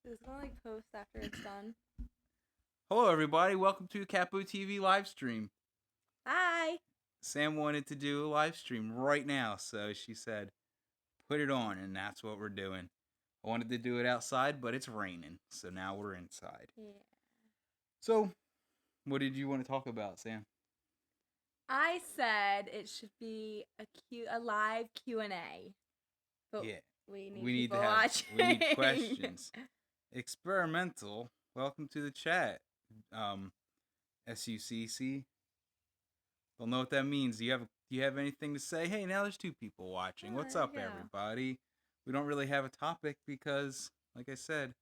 Is it gonna like post after it's done? Hello, everybody. Welcome to Capo TV live stream. Hi. Sam wanted to do a live stream right now, so she said, put it on, and that's what we're doing. I wanted to do it outside, but it's raining, so now we're inside. Yeah. So, what did you want to talk about, Sam? I said it should be a live Q&A. But Yeah. we need We people watching. We need questions. Experimental. Welcome to the chat. SUCC. Don't know what that means. Do you have anything to say? Hey, now there's 2 people watching. What's up, everybody? We don't really have a topic because, like I said,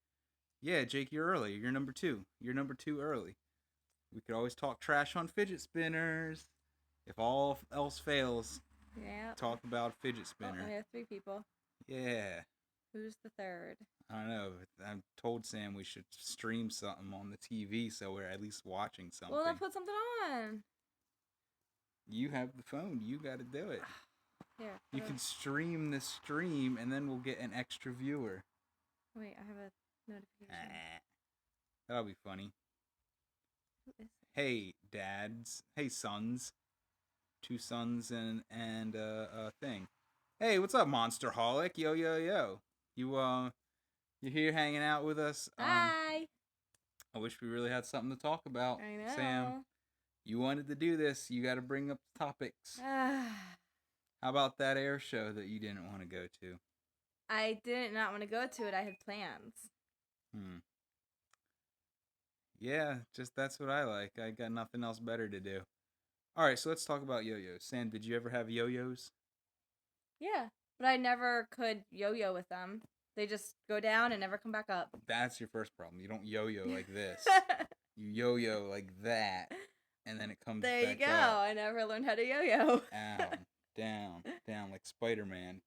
yeah, Jake, you're early. You're number 2. You're number 2 early. We could always talk trash on fidget spinners. If all else fails, talk about fidget spinner. Oh, we have 3 people. Yeah. Who's the third? I don't know. I told Sam we should stream something on the TV so we're at least watching something. Well, then put something on. You have the phone. You got to do it. Here. You can stream the stream, and then we'll get an extra viewer. Wait, I have a notification. That'll be funny. Who is it? Hey, dads. Hey, sons. 2 sons and a thing. Hey, what's up, Monsterholic? Yo, yo, yo. You here hanging out with us? Hi. I wish we really had something to talk about. I know. Sam, you wanted to do this. You got to bring up the topics. How about that air show that you didn't want to go to? I did not want to go to it. I had plans. Yeah, just that's what I like. I got nothing else better to do. All right, so let's talk about yo-yos. Sam, did you ever have yo-yos? Yeah, but I never could yo-yo with them. They just go down and never come back up. That's your first problem. You don't yo-yo like this. You yo-yo like that, and then it comes back up. There you go. I never learned how to yo-yo. Down, like Spider-Man.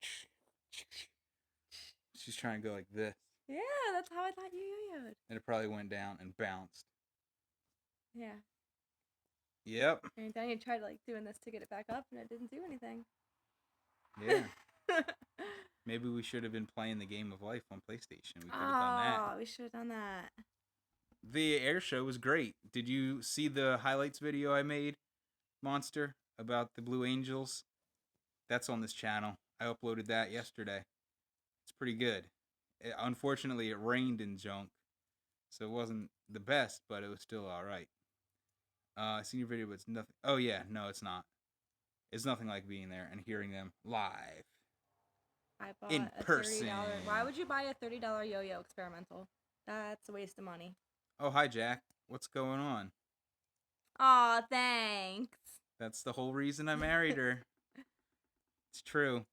She's trying to go like this. Yeah, that's how I thought you yo-yoed. And it probably went down and bounced. Yeah. Yep. And then you tried like doing this to get it back up, and it didn't do anything. Yeah. Maybe we should have been playing the game of life on PlayStation. We could have done that. Oh, we should have done that. The air show was great. Did you see the highlights video I made, Monster, about the Blue Angels? That's on this channel. I uploaded that yesterday. It's pretty good. Unfortunately, it rained in Junk, so it wasn't the best, but it was still all right. I seen your video, but it's nothing. Oh yeah, no, it's not. It's nothing like being there and hearing them live. I bought in person. Why would you buy a $30 yo-yo experimental? That's a waste of money. Oh, hi, Jack. What's going on? Aw, thanks. That's the whole reason I married her. It's true.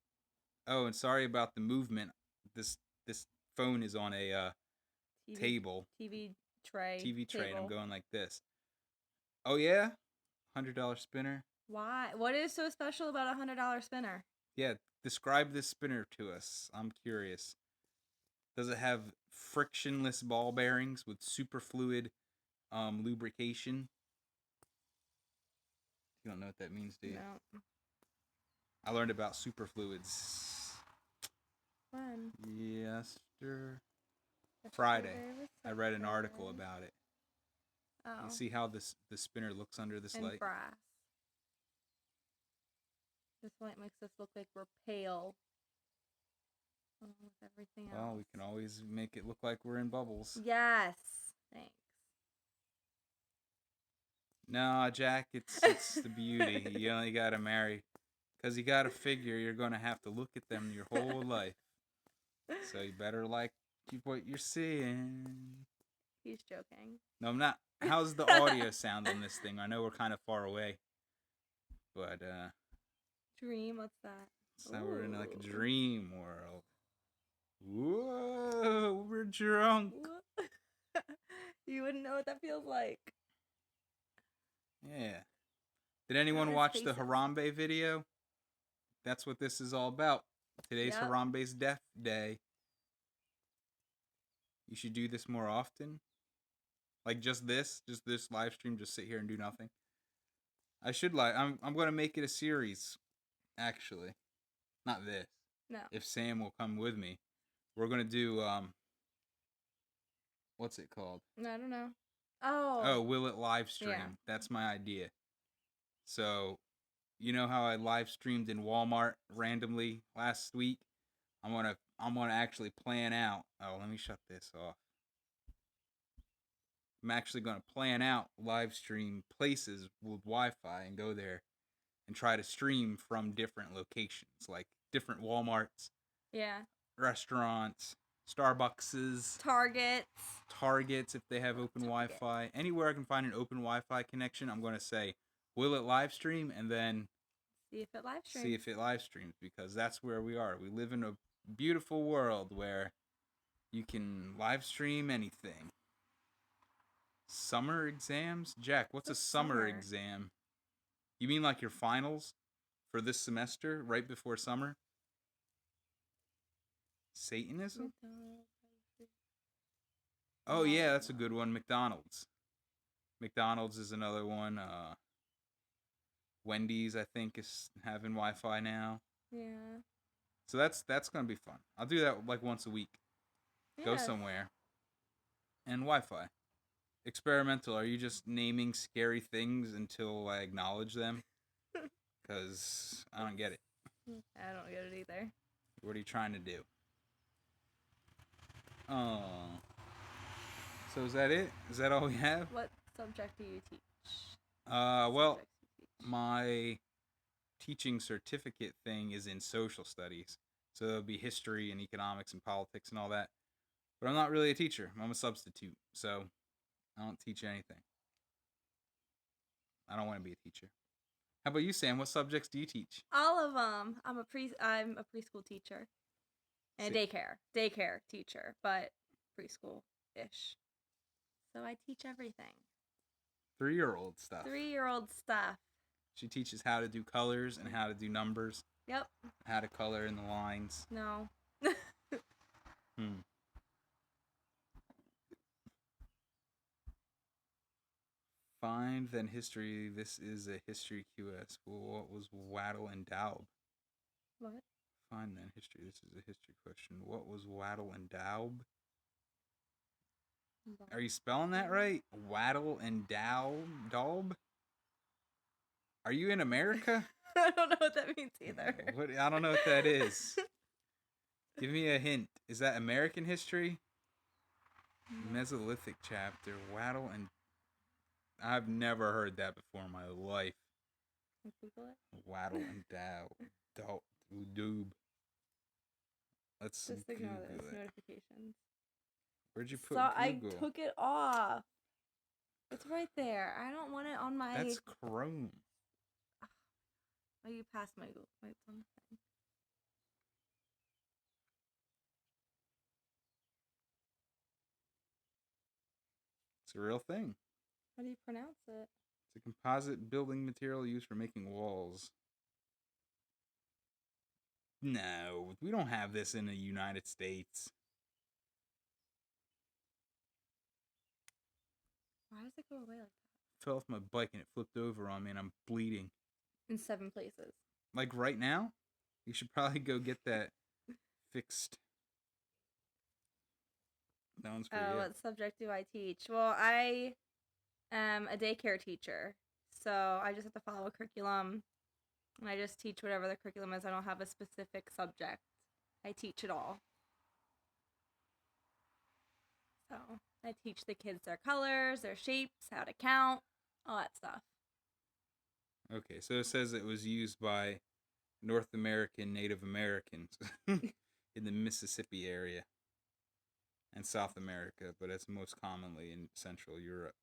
Oh, and sorry about the movement. This phone is on a table. TV tray. And I'm going like this. Oh, yeah? $100 spinner? Why? What is so special about a $100 spinner? Yeah, describe this spinner to us. I'm curious. Does it have frictionless ball bearings with superfluid lubrication? You don't know what that means, do you? No. I learned about superfluids. When? Friday. I read an article about it. Oh. You see how the spinner looks under this light? Brass. This light makes us look like we're pale. With everything else. Well, we can always make it look like we're in bubbles. Yes. Thanks. No, Jack, it's the beauty. You only gotta marry. Because you gotta figure you're gonna have to look at them your whole life. So you better like what you're seeing. He's joking. No, I'm not. How's the audio sound on this thing? I know we're kind of far away. But, Dream? What's that? So we're in like a dream world. Whoa, we're drunk. You wouldn't know what that feels like. Yeah. Did anyone watch the Harambe video? That's what this is all about. Today's Harambe's death day. You should do this more often. Like just this live stream, just sit here and do nothing. I should I'm going to make it a series, actually. Not this. No. If Sam will come with me. We're going to do what's it called? I don't know. Oh, Oh. will it live stream? Yeah. That's my idea. So, you know how I live streamed in Walmart randomly last week? I'm gonna actually plan out. Oh, let me shut this off. I'm actually gonna plan out live stream places with Wi-Fi and go there and try to stream from different locations, like different Walmarts, Yeah. restaurants, Starbuckses, Targets if they have open Wi-Fi. Anywhere I can find an open Wi-Fi connection, I'm going to say, will it live stream? And then see if it live streams, because that's where we are. We live in a beautiful world where you can live stream anything. Summer exams? Jack, what's a summer exam? You mean like your finals for this semester, right before summer? Satanism? Oh yeah, that's a good one. McDonald's. McDonald's is another one. Wendy's, I think, is having Wi-Fi now. Yeah. So that's gonna be fun. I'll do that like once a week. Yeah. Go somewhere. And Wi-Fi. Experimental. Are you just naming scary things until I acknowledge them? Because I don't get it. I don't get it either. What are you trying to do? Oh. So is that it? Is that all we have? What subject do you teach? Well, my teaching certificate thing is in social studies. So it'll be history and economics and politics and all that. But I'm not really a teacher. I'm a substitute. So I don't teach anything. I don't want to be a teacher. How about you, Sam? What subjects do you teach? All of them. I'm a preschool teacher. And daycare teacher, but preschool-ish. So I teach everything. 3-year-old stuff. 3-year-old stuff. She teaches how to do colors and how to do numbers. Yep. How to color in the lines. No. Find then history. This is a history QS. What was Wattle and Daub? What? Find then history. This is a history question. What was Wattle and Daub? Are you spelling that right? Wattle and Daub? Are you in America? I don't know what that means either. I don't know what that is. Give me a hint. Is that American history? Mesolithic chapter. Wattle and... I've never heard that before in my life. Google it. Wattle and Daub. Let's just ignore Google those it. notifications. Where'd you put So Google? I took it off. It's right there. I don't want it on my... That's Chrome. Oh, you passed my Google. Wait, one thing. It's a real thing. How do you pronounce it? It's a composite building material used for making walls. No, we don't have this in the United States. Why does it go away like that? Fell off my bike and it flipped over on me and I'm bleeding. In 7 places. Like right now? You should probably go get that fixed. That one's for you. What subject do I teach? Well, I am a daycare teacher. So I just have to follow a curriculum. And I just teach whatever the curriculum is. I don't have a specific subject. I teach it all. So I teach the kids their colors, their shapes, how to count, all that stuff. Okay, so it says it was used by North American Native Americans in the Mississippi area and South America, but it's most commonly in Central Europe.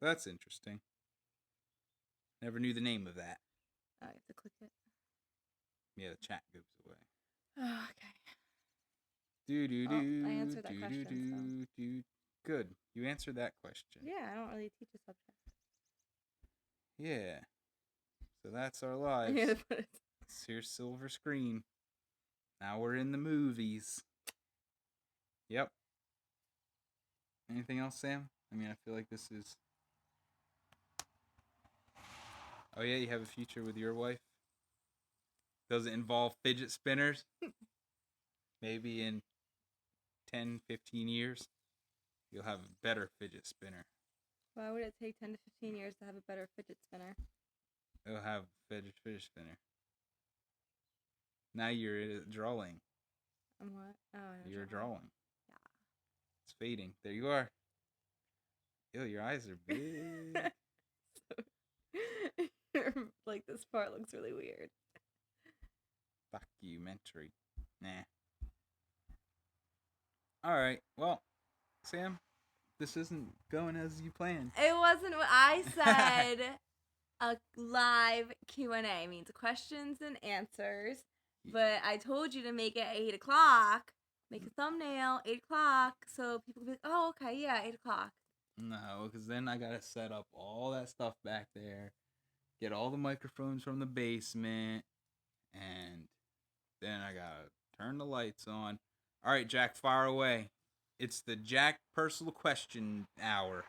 That's interesting. Never knew the name of that. Oh, I have to click it. Yeah, the chat goes away. Oh, okay. I answered that question, Good. You answered that question. Yeah, I don't really teach a subject. Yeah. So that's our lives. Yeah, Here's silver screen. Now we're in the movies. Yep. Anything else, Sam? I mean, I feel like this is... Oh yeah, you have a future with your wife? Does it involve fidget spinners? Maybe in 10, 15 years, you'll have a better fidget spinner. Why would it take 10 to 15 years to have a better fidget spinner? It'll have a fidget spinner. Now you're drawing. I'm what? Oh, I know You're drawing. Yeah. It's fading. There you are. Ew, your eyes are big. Like, this part looks really weird. Documentary. Nah. Alright, well, Sam, this isn't going as you planned. It wasn't what I said. A live Q&A means questions and answers. But I told you to make it at 8 o'clock. Make a thumbnail, 8 o'clock, so people can be like, oh, okay, yeah, 8 o'clock. No, because then I gotta set up all that stuff back there, get all the microphones from the basement, and then I gotta turn the lights on. All right, Jack, fire away. It's the Jack Personal Question Hour.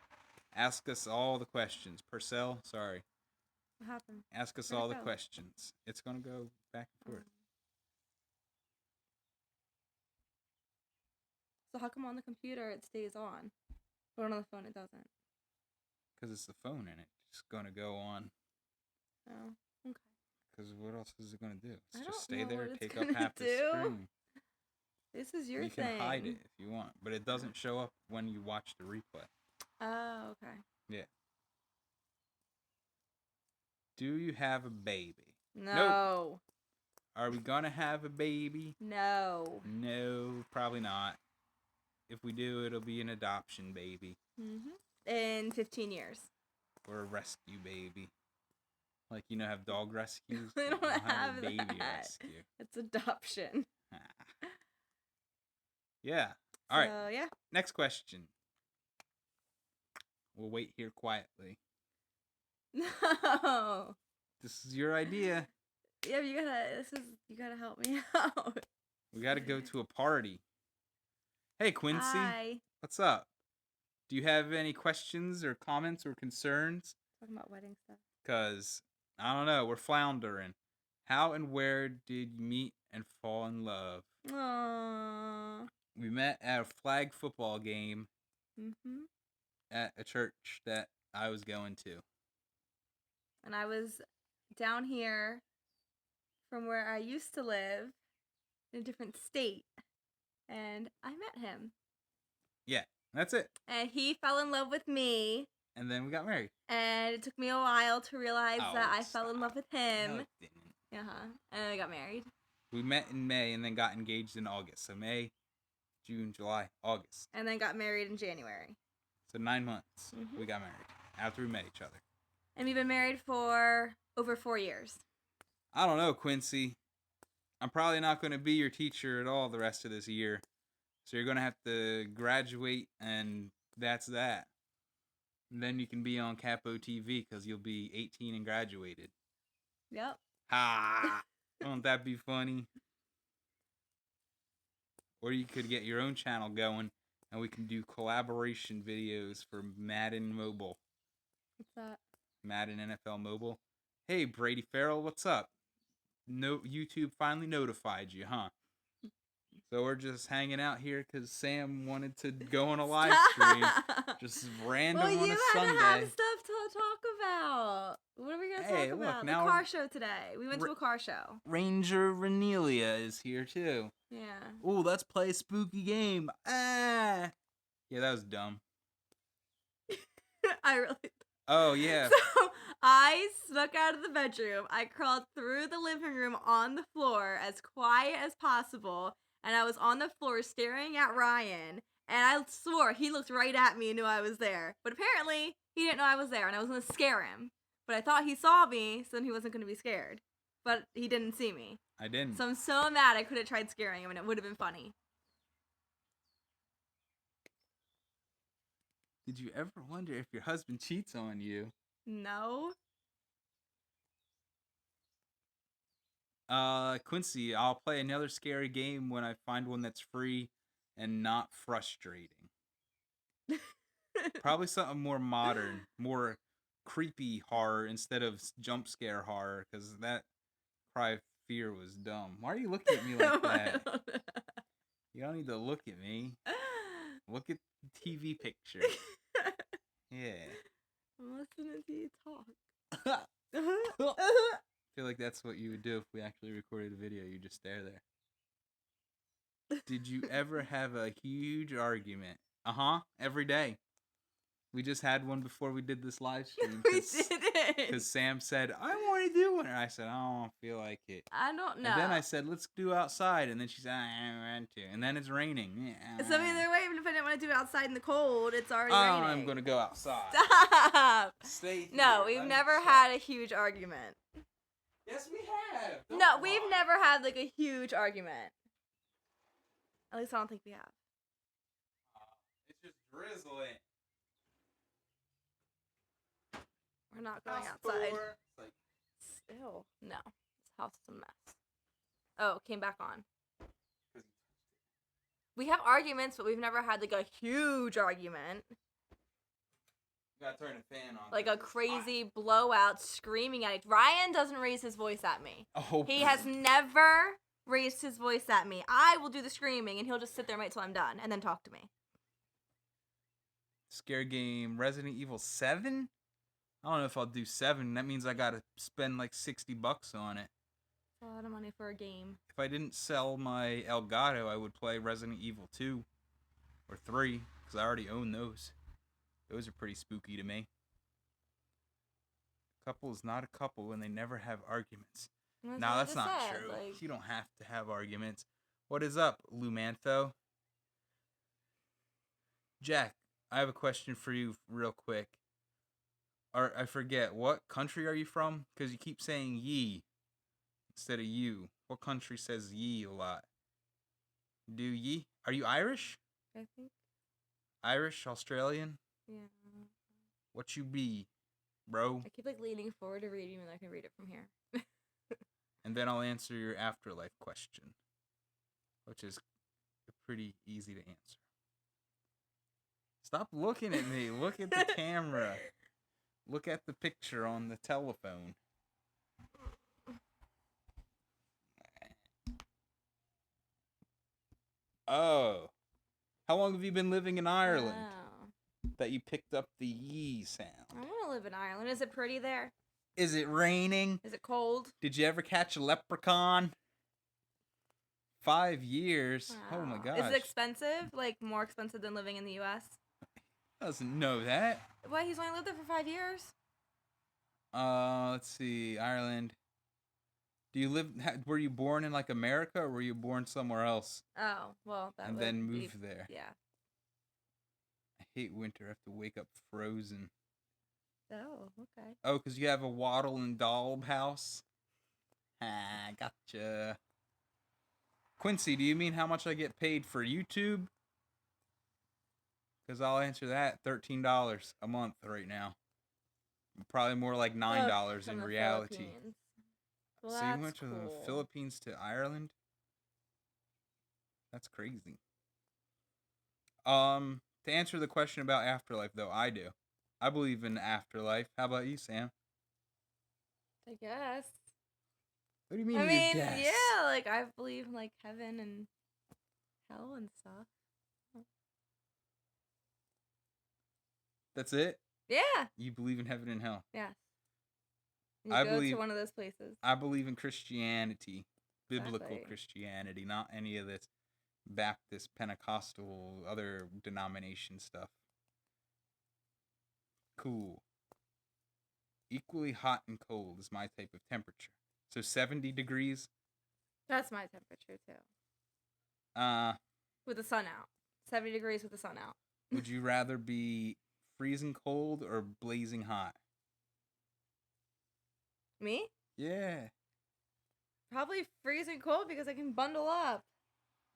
Ask us all the questions. Purcell, sorry. What happened? Ask us Where'd all it the go? questions. It's gonna go back and forth. So how come on the computer it stays on, but on the phone it doesn't? Because it's the phone in it. It's gonna go on. Oh, okay. Because what else is it gonna do? I It's don't just stay know there, what it's take up gonna half the do. screen. This is your You thing. can hide it if you want, but it doesn't show up when you watch the replay. Oh, okay. Yeah. Do you have a baby? No. Are we gonna have a baby? No. No, probably not. If we do, it'll be an adoption baby In 15 years. or a rescue baby. Like, have dog rescues? We don't We'll have a baby that. rescue. It's adoption. Yeah. All right. So, yeah. Next question. We'll wait here quietly. No. This is your idea. Yeah, you gotta help me out. We gotta go to a party. Hey, Quincy. Hi. What's up? Do you have any questions or comments or concerns? Talking about wedding stuff. Because, I don't know, we're floundering. How and where did you meet and fall in love? Aww. We met at a flag football game at a church that I was going to. And I was down here from where I used to live in a different state. And I met him. Yeah, that's it. And he fell in love with me. And then we got married. And it took me a while to realize that I fell in love with him. No, it didn't. And then we got married. We met in May and then got engaged in August. So May, June, July, August. And then got married in January. So 9 months we got married after we met each other. And we've been married for over 4 years. I don't know, Quincy. I'm probably not going to be your teacher at all the rest of this year. So you're going to have to graduate, and that's that. And then you can be on Capo TV because you'll be 18 and graduated. Yep. Ha! Won't that be funny? Or you could get your own channel going, and we can do collaboration videos for Madden Mobile. What's that? Madden NFL Mobile. Hey, Brady Farrell, what's up? No, YouTube finally notified you, huh? So we're just hanging out here because Sam wanted to go on a live stream. Just random on a Sunday. Well, you had to have stuff to talk about. What are we going to talk about? Look, the car show today. We went to a car show. Ranger Renelia is here, too. Yeah. Ooh, let's play a spooky game. Ah! Yeah, that was dumb. I really... Oh, yeah. So, I snuck out of the bedroom. I crawled through the living room on the floor as quiet as possible. And I was on the floor staring at Ryan. And I swore he looked right at me and knew I was there. But apparently, he didn't know I was there. And I was going to scare him. But I thought he saw me, so then he wasn't going to be scared. But he didn't see me. I didn't. So I'm so mad I could have tried scaring him, and it would have been funny. Did you ever wonder if your husband cheats on you? No. Quincy, I'll play another scary game when I find one that's free and not frustrating. Probably something more modern, more creepy horror instead of jump scare horror, because that cry of fear was dumb. Why are you looking at me like that? You don't need to look at me. Look at the TV picture. Yeah. I'm listening to you talk. I feel like that's what you would do if we actually recorded a video. You just stare there. Did you ever have a huge argument? Every day. We just had one before we did this live stream. We didn't. Because Sam said, I want to do one. And I said, I don't feel like it. I don't know. And then I said, let's do outside. And then she said, I don't want to. And then it's raining. So either way, even if I didn't want to do it outside in the cold, it's already raining. I'm going to go outside. Stop. Stay here. No, we've never had a huge argument. Yes, we have. No, we've never had like a huge argument. At least I don't think we have. It's just drizzling. We're not going House outside. tour. It's like, Still, no. This house is a mess. Oh, it came back on. We have arguments, but we've never had like a huge argument. you gotta turn the fan on. Like a crazy blowout screaming at it. Ryan doesn't raise his voice at me. Oh. He has never raised his voice at me. I will do the screaming, and he'll just sit there and wait till I'm done, and then talk to me. Scare game Resident Evil 7? I don't know if I'll do 7. That means I gotta spend like $60 on it. A lot of money for a game. If I didn't sell my Elgato, I would play Resident Evil 2 or 3 because I already own those. Those are pretty spooky to me. A couple is not a couple when they never have arguments. No, that's not true. Like... You don't have to have arguments. What is up, Lumantho? Jack, I have a question for you real quick. Or I forget, what country are you from? Because you keep saying ye instead of you. What country says ye a lot? Do ye? Are you Irish? I think. Irish? Australian? Yeah. What you be, bro? I keep like leaning forward to read you, and I can read it from here. And then I'll answer your afterlife question, which is pretty easy to answer. Stop looking at me. Look at the camera. Look at the picture on the telephone. Oh. How long have you been living in Ireland? Wow. That you picked up the ye sound. I want to live in Ireland. Is it pretty there? Is it raining? Is it cold? Did you ever catch a leprechaun? 5 years. Wow. Oh my gosh. Is it expensive? Like more expensive than living in the U.S.? Doesn't know that. Why? He's only lived there for 5 years. Let's see. Ireland. Do you live? Were you born in like America, or were you born somewhere else? Oh, well, that and would then be, moved there. Yeah. I hate winter. I have to wake up frozen. Oh, okay. Oh, because you have a Waddle and Daub house? Ah, gotcha. Quincy, do you mean how much I get paid for YouTube? Because I'll answer that. $13 a month right now. Probably more like $9 in reality. Well, so that's you went from the Philippines to Ireland? That's crazy. To answer the question about afterlife, though, I do. I believe in afterlife. How about you, Sam? I guess. What do you mean? I mean, guess? yeah, like I believe in like heaven and hell and stuff. That's it? Yeah. You believe in heaven and hell? Yes. You I go believe to one of those places. I believe in Christianity, biblical Exactly. Christianity, not any of this Baptist, Pentecostal, other denomination stuff. Cool. Equally hot and cold is my type of temperature. So 70 degrees. That's my temperature too. With the sun out. 70 degrees with the sun out. Would you rather be freezing cold or blazing hot? Me? Yeah. Probably freezing cold because I can bundle up.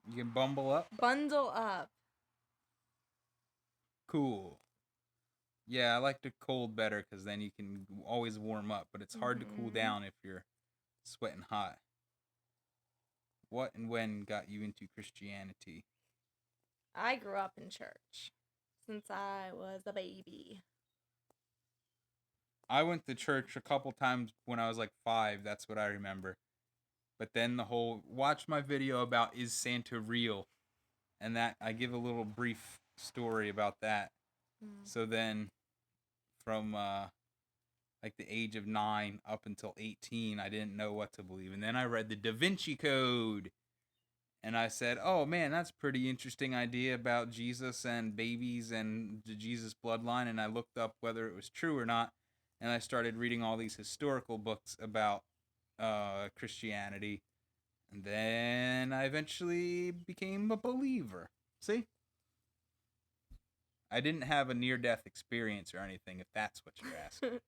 You can bumble up? Bundle up. Cool. Yeah, I like the cold better because then you can always warm up, but it's hard to cool down if you're sweating hot. What and when got you into Christianity? I grew up in church since I was a baby. I went to church a couple times when I was like 5. That's what I remember. But then the whole, watch my video about is Santa real? And that I give a little brief story about that. Mm. So then, from like the age of 9 up until 18, I didn't know what to believe. And then I read the Da Vinci Code. And I said, oh man, that's a pretty interesting idea about Jesus and babies and the Jesus bloodline. And I looked up whether it was true or not. And I started reading all these historical books about Christianity. And then I eventually became a believer. See? I didn't have a near-death experience or anything, if that's what you're asking.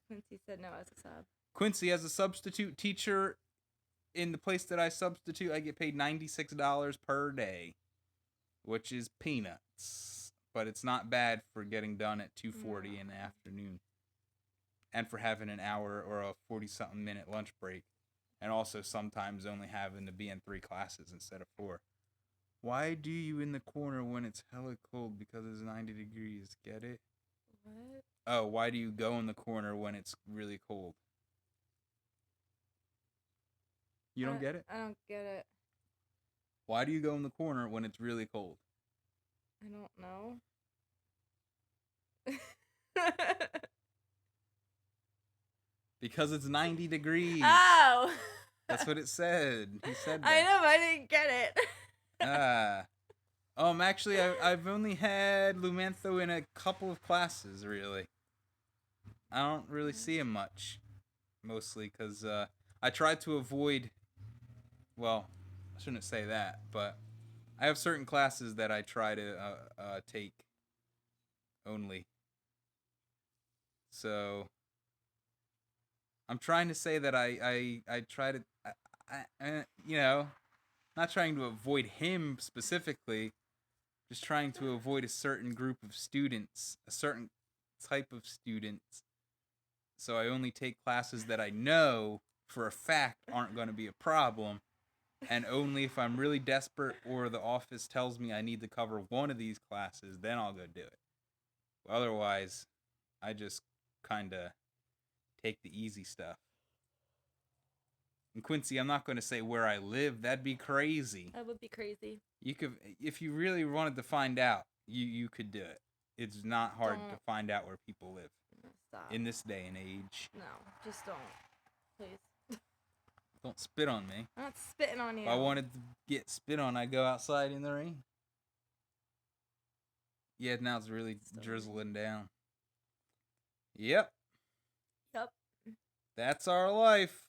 Quincy said no as a sub. Quincy, as a substitute teacher in the place that I substitute, I get paid $96 per day, which is peanuts. But it's not bad for getting done at 2:40 in the afternoon, and for having an hour or a 40-something minute lunch break, and also sometimes only having to be in 3 classes instead of 4. Why do you in the corner when it's hella cold? Because it's 90 degrees. Get it? What? Oh, why do you go in the corner when it's really cold? You don't get it? I don't get it. Why do you go in the corner when it's really cold? I don't know. Because it's 90 degrees. Oh! That's what it said. He said that. I know, but I didn't get it. Actually, I've only had Lumantho in a couple of classes, really. I don't really see him much, mostly because I try to avoid. Well, I shouldn't say that, but I have certain classes that I try to take only. So I'm trying to say that I try to, not trying to avoid him specifically, just trying to avoid a certain group of students, a certain type of students. So I only take classes that I know for a fact aren't going to be a problem, and only if I'm really desperate or the office tells me I need to cover one of these classes, then I'll go do it. Otherwise, I just kind of take the easy stuff. And Quincy, I'm not going to say where I live. That'd be crazy. That would be crazy. You could, if you really wanted to find out, you could do it. It's not hard to find out where people live. Stop. In this day and age. No, just don't. Please. Don't spit on me. I'm not spitting on you. If I wanted to get spit on, I'd go outside in the rain. Yeah, now it's really drizzling down. Yep. Yep. That's our life.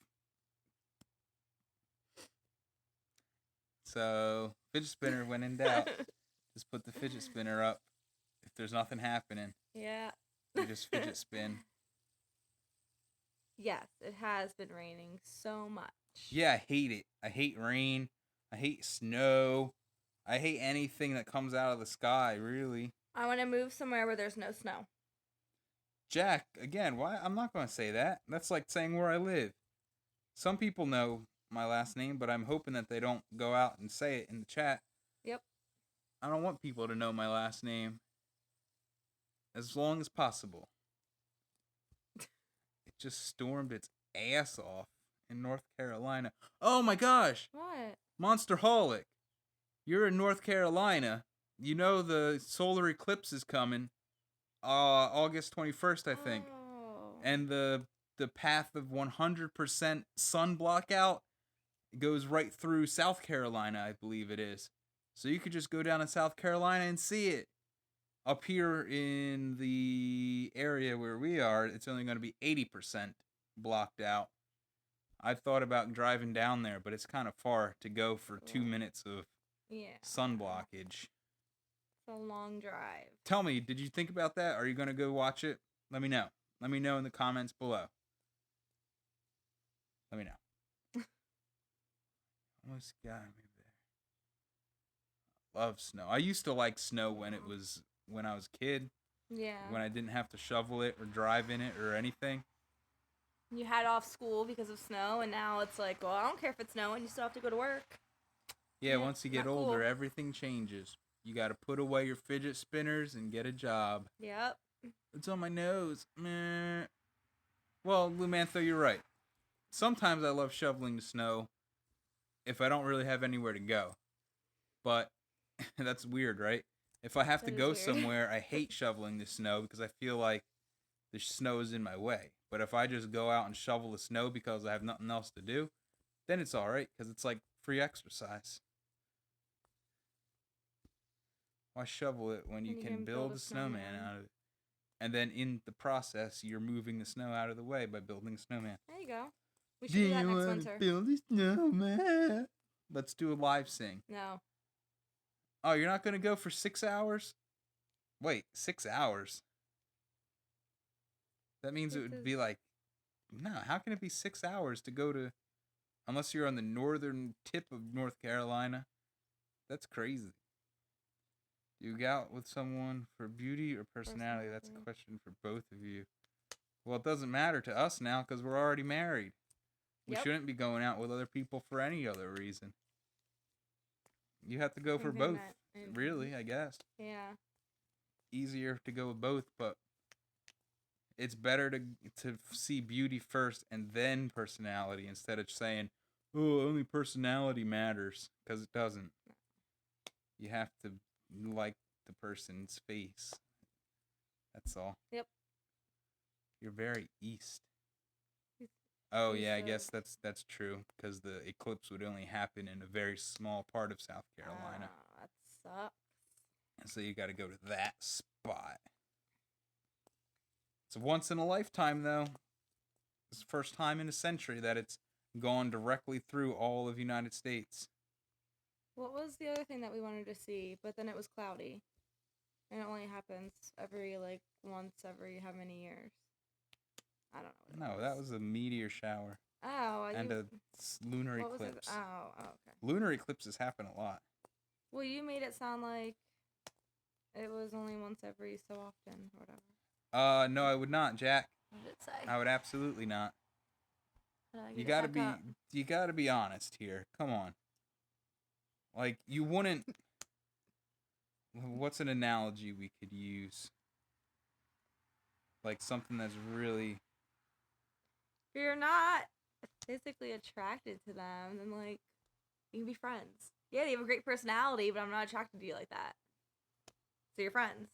So, fidget spinner, when in doubt, just put the fidget spinner up. If there's nothing happening, yeah. you just fidget spin. Yes, it has been raining so much. Yeah, I hate it. I hate rain. I hate snow. I hate anything that comes out of the sky, really. I want to move somewhere where there's no snow. Jack, again, why? I'm not going to say that. That's like saying where I live. Some people know my last name, but I'm hoping that they don't go out and say it in the chat. Yep. I don't want people to know my last name. As long as possible. It just stormed its ass off in North Carolina. Oh my gosh! What? Monsterholic. You're in North Carolina. You know the solar eclipse is coming. August 21st, I think. Oh. And the path of 100% sun blockout goes right through South Carolina, I believe it is. So you could just go down to South Carolina and see it. Up here in the area where we are, it's only going to be 80% blocked out. I've thought about driving down there, but it's kind of far to go for 2 minutes of sun blockage. It's a long drive. Tell me, did you think about that? Are you going to go watch it? Let me know. Let me know in the comments below. Let me know. Almost got me there. Love snow. I used to like snow when I was a kid. Yeah. When I didn't have to shovel it or drive in it or anything. You had off school because of snow, and now it's like, well, I don't care if it's snowing, you still have to go to work. Yeah, once you get older, cool. everything changes. You got to put away your fidget spinners and get a job. Yep. It's on my nose. Meh. Well, Lumantho, you're right. Sometimes I love shoveling the snow if I don't really have anywhere to go. But that's weird, right? If I have to That is go weird. somewhere, I hate shoveling the snow because I feel like the snow is in my way. But if I just go out and shovel the snow because I have nothing else to do, then it's all right because it's like free exercise. Why shovel it when you can build a snowman out of it? And then in the process, you're moving the snow out of the way by building a snowman. There you go. We should do that next winter. Build a snowman? Let's do a live sing. No. Oh, you're not going to go for 6 hours? Wait, 6 hours? That means it would be like, no, how can it be 6 hours to go to, unless you're on the northern tip of North Carolina? That's crazy. Do you go out with someone for beauty or personality? That's a question for both of you. Well, it doesn't matter to us now because we're already married. We shouldn't be going out with other people for any other reason. You have to go for both, really, I guess. Yeah. Easier to go with both, but it's better to see beauty first and then personality instead of saying, oh, only personality matters, because it doesn't. You have to like the person's face. That's all. Yep. You're very east. Oh yeah, I guess that's true because the eclipse would only happen in a very small part of South Carolina. That sucks. And so you got to go to that spot. It's once in a lifetime though. It's the first time in a century that it's gone directly through all of the United States. What was the other thing that we wanted to see, but then it was cloudy? And it only happens every, like, once every how many years? I don't know. No, that was a meteor shower. Oh. And a lunar eclipse. Oh, okay. Lunar eclipses happen a lot. Well, you made it sound like it was only once every so often, or whatever. No, I would not, Jack. What did it say? I would absolutely not. You gotta be honest here. Come on. Like, you wouldn't... What's an analogy we could use? Like, something that's really... If you're not physically attracted to them, then, like, you can be friends. Yeah, they have a great personality, but I'm not attracted to you like that. So you're friends.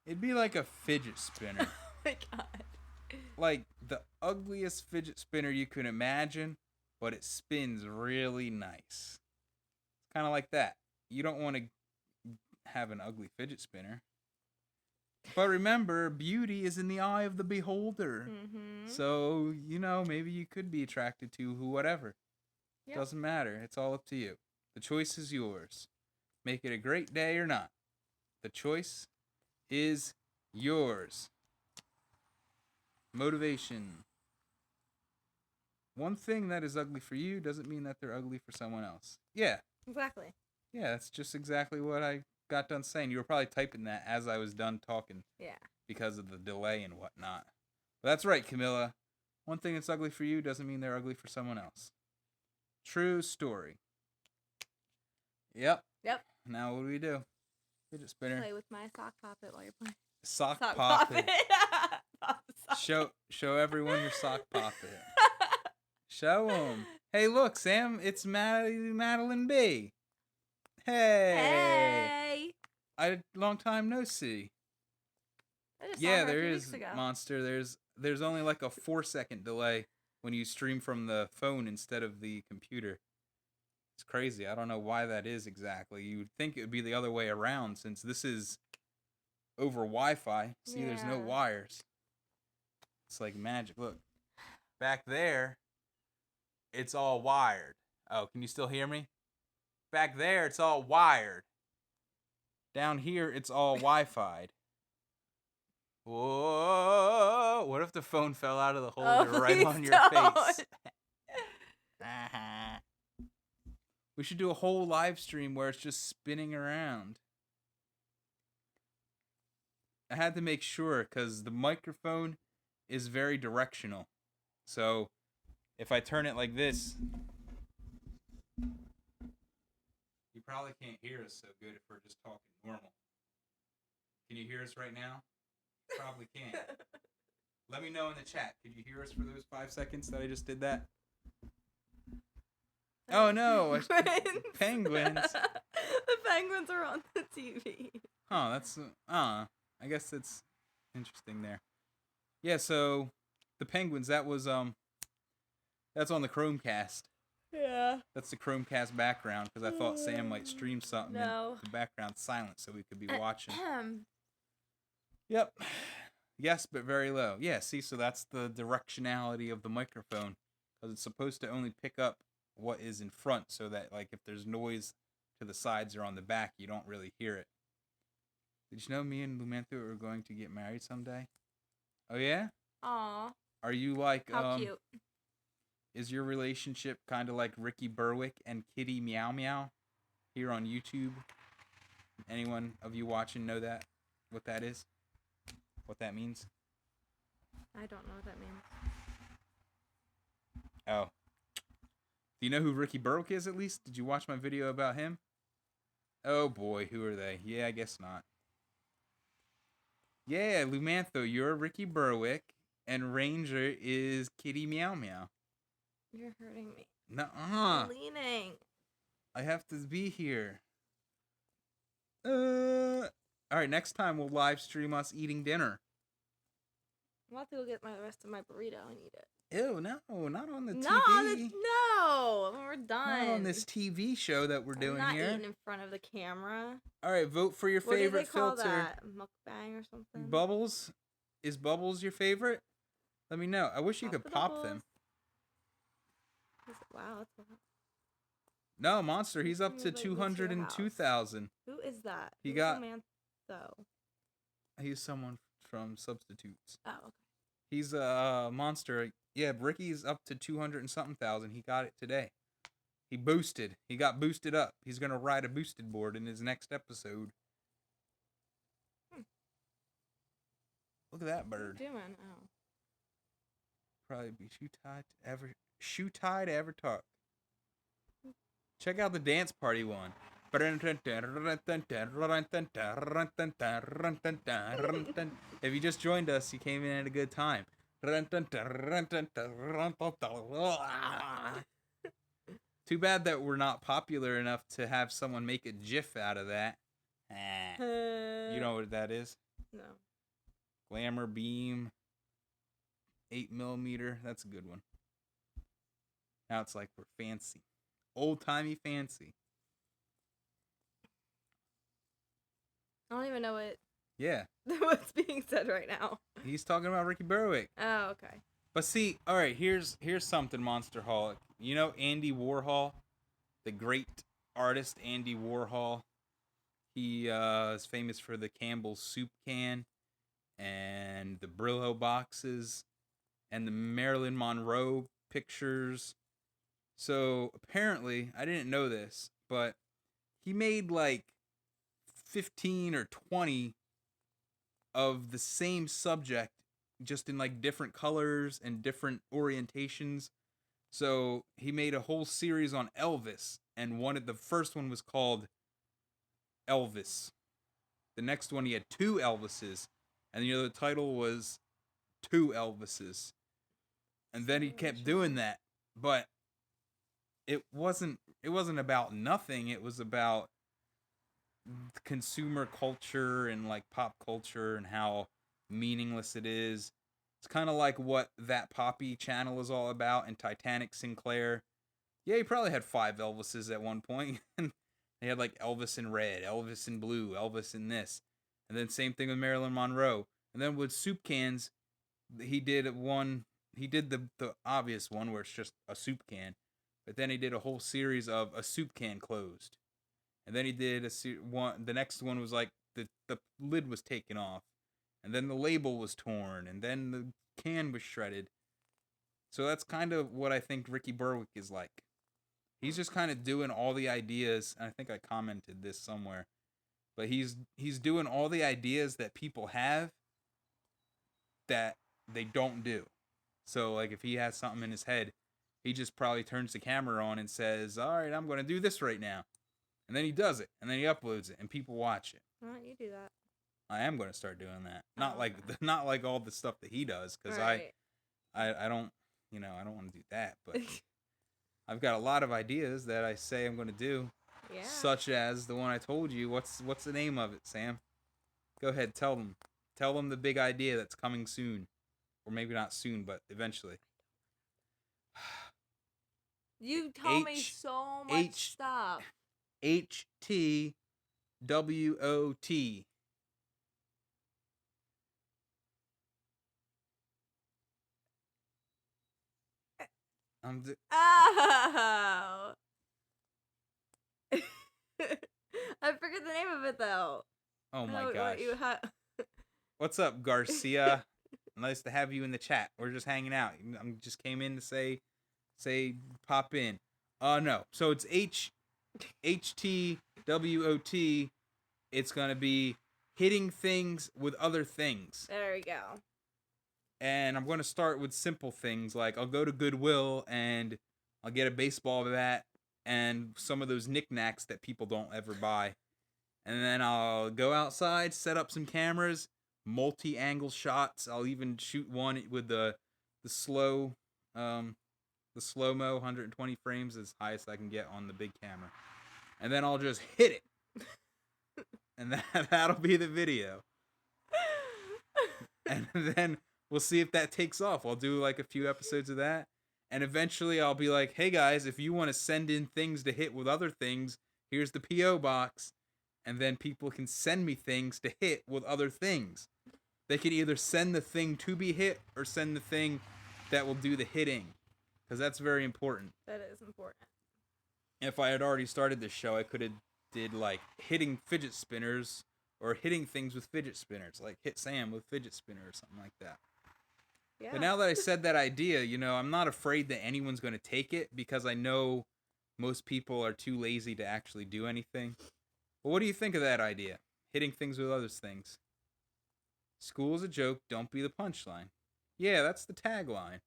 It'd be like a fidget spinner. Oh my god. Like, the ugliest fidget spinner you could imagine, but it spins really nice. It's kind of like that. You don't want to have an ugly fidget spinner. But remember, beauty is in the eye of the beholder. Mm-hmm. So, maybe you could be attracted to whatever. Yep. Doesn't matter. It's all up to you. The choice is yours. Make it a great day or not. The choice is yours. Motivation. One thing that is ugly for you doesn't mean that they're ugly for someone else. Yeah. Exactly. Yeah, that's just exactly what I got done saying. You were probably typing that as I was done talking. Yeah. Because of the delay and whatnot. But that's right, Camilla. One thing that's ugly for you doesn't mean they're ugly for someone else. True story. Yep. Now what do? Fidget spinner. Play with my sock puppet while you're playing. Sock puppet. Show everyone your sock puppet. Show them. Hey, look, Sam. It's Madeline B. Hey. Long time no see. Yeah, there is, Monster. There's only like a 4-second delay when you stream from the phone instead of the computer. It's crazy. I don't know why that is exactly. You would think it would be the other way around since this is over Wi-Fi. See, there's no wires. It's like magic. Look. Back there, it's all wired. Oh, can you still hear me? Back there, it's all wired. Down here, it's all Wi-Fi'd. Whoa! What if the phone fell out of the holder right on your face? We should do a whole live stream where it's just spinning around. I had to make sure because the microphone is very directional. So if I turn it like this, you probably can't hear us so good if we're just talking normal. Can you hear us right now? Probably can't. Let me know in the chat. Could you hear us for those 5 seconds that I just did that? Oh no, Penguins. penguins. The penguins are on the TV. Oh, that's I guess it's interesting there. Yeah, so the penguins, that's on the Chromecast. Yeah. That's the Chromecast background because I thought Sam might stream something No. and the background's silent so we could be watching. Yep. Yes, but very low. Yeah, see, so that's the directionality of the microphone because it's supposed to only pick up what is in front so that, like, if there's noise to the sides or on the back, you don't really hear it. Did you know me and Lumantha are going to get married someday? Oh, yeah? Aw. Are you like, How cute. is your relationship kind of like Ricky Berwick and Kitty Meow Meow here on YouTube? Anyone of you watching know that? What that is? What that means? I don't know what that means. Oh. Do you know who Ricky Berwick is at least? Did you watch my video about him? Oh boy, who are they? Yeah, I guess not. Yeah, Lumantho, you're Ricky Berwick, and Ranger is Kitty Meow Meow. You're hurting me. Nuh-uh. I'm leaning. I have to be here. Alright, next time we'll live stream us eating dinner. I'm about to go get the rest of my burrito and eat it. Ew, no, not on the TV. No, when we're done. Not on this TV show that we're doing not here. eating in front of the camera. Alright, vote for your What favorite do they call filter. that? Mukbang or something? Bubbles? Is Bubbles your favorite? Let me know. I wish you could pop them. Wow, that's a lot. No, Monster, he's up to 202,000. Who is that? He got... though? He's someone from Substitutes. Oh, okay. He's a monster. Yeah, Ricky's up to 200 and something thousand. He got it today. He boosted. He got boosted up. He's going to ride a boosted board in his next episode. Look at that bird. What are you doing? Oh. Probably be shoe tied to ever talk. Check out the dance party one. If you just joined us, you came in at a good time. Too bad that we're not popular enough to have someone make a GIF out of that. You know what that is? No. Glamour beam. 8mm. That's a good one. Now it's like we're fancy. Old-timey fancy. I don't even know what. Yeah. What's being said right now. He's talking about Ricky Berwick. Oh, okay. But see, all right, here's something, Monsterholic. You know Andy Warhol, the great artist Andy Warhol. He is famous for the Campbell's soup can and the Brillo boxes and the Marilyn Monroe pictures. So apparently, I didn't know this, but he made like 15 or 20 of the same subject, just in like different colors and different orientations. So he made a whole series on Elvis, and the first one was called Elvis. The next one he had 2 Elvises, and the title was 2 Elvises. And then he kept doing that, but it wasn't about nothing. It was about consumer culture and like pop culture and how meaningless it is. It's kind of like what That Poppy channel is all about, and Titanic Sinclair. Yeah, he probably had 5 Elvises at one point. They had like Elvis in red, Elvis in blue, Elvis in this. And then same thing with Marilyn Monroe. And then with soup cans, he did the obvious one where it's just a soup can. But then he did a whole series of a soup can closed. And then he did the next one was like the lid was taken off. And then the label was torn. And then the can was shredded. So that's kind of what I think Ricky Berwick is like. He's just kind of doing all the ideas. And I think I commented this somewhere. But he's doing all the ideas that people have that they don't do. So like if he has something in his head, he just probably turns the camera on and says, all right, I'm going to do this right now. And then he does it. And then he uploads it. And people watch it. Why don't you do that? I am going to start doing that. Not like all the stuff that he does. Because right. I don't, I don't want to do that. But I've got a lot of ideas that I say I'm going to do, Yeah. such as the one I told you. What's the name of it, Sam? Go ahead, tell them. Tell them the big idea that's coming soon, or maybe not soon, but eventually. You tell me so much stuff. HTWOT. Oh. I forget the name of it though. Oh my gosh. What What's up, Garcia? Nice to have you in the chat. We're just hanging out. I just came in to say pop in. No. So it's HTWOT. It's gonna be hitting things with other things. There we go. And I'm gonna start with simple things like I'll go to Goodwill and I'll get a baseball bat and some of those knickknacks that people don't ever buy. And then I'll go outside, set up some cameras, multi-angle shots. I'll even shoot one with the slow slow-mo 120 frames as highest I can get on the big camera. And then I'll just hit it. And that'll be the video. And then we'll see if that takes off. I'll do like a few episodes of that. And eventually I'll be like, hey guys, if you want to send in things to hit with other things, here's the P.O. box. And then people can send me things to hit with other things. They can either send the thing to be hit or send the thing that will do the hitting. Because that's very important. That is important. If I had already started this show, I could have did like hitting fidget spinners or hitting things with fidget spinners. Like hit Sam with fidget spinner or something like that. Yeah. But now that I said that idea, I'm not afraid that anyone's going to take it because I know most people are too lazy to actually do anything. But what do you think of that idea? Hitting things with other things. School's a joke, don't be the punchline. Yeah, that's the tagline.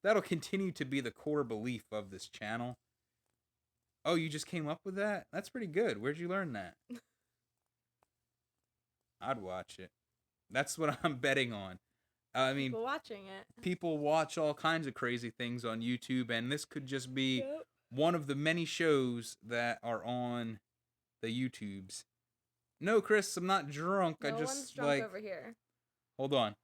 That'll continue to be the core belief of this channel. Oh, you just came up with that? That's pretty good. Where'd you learn that? I'd watch it. That's what I'm betting on. I mean, people watching it. People watch all kinds of crazy things on YouTube, and this could just be one of the many shows that are on the YouTubes. No, Chris, I'm not drunk. No I just one's drunk over here. Hold on.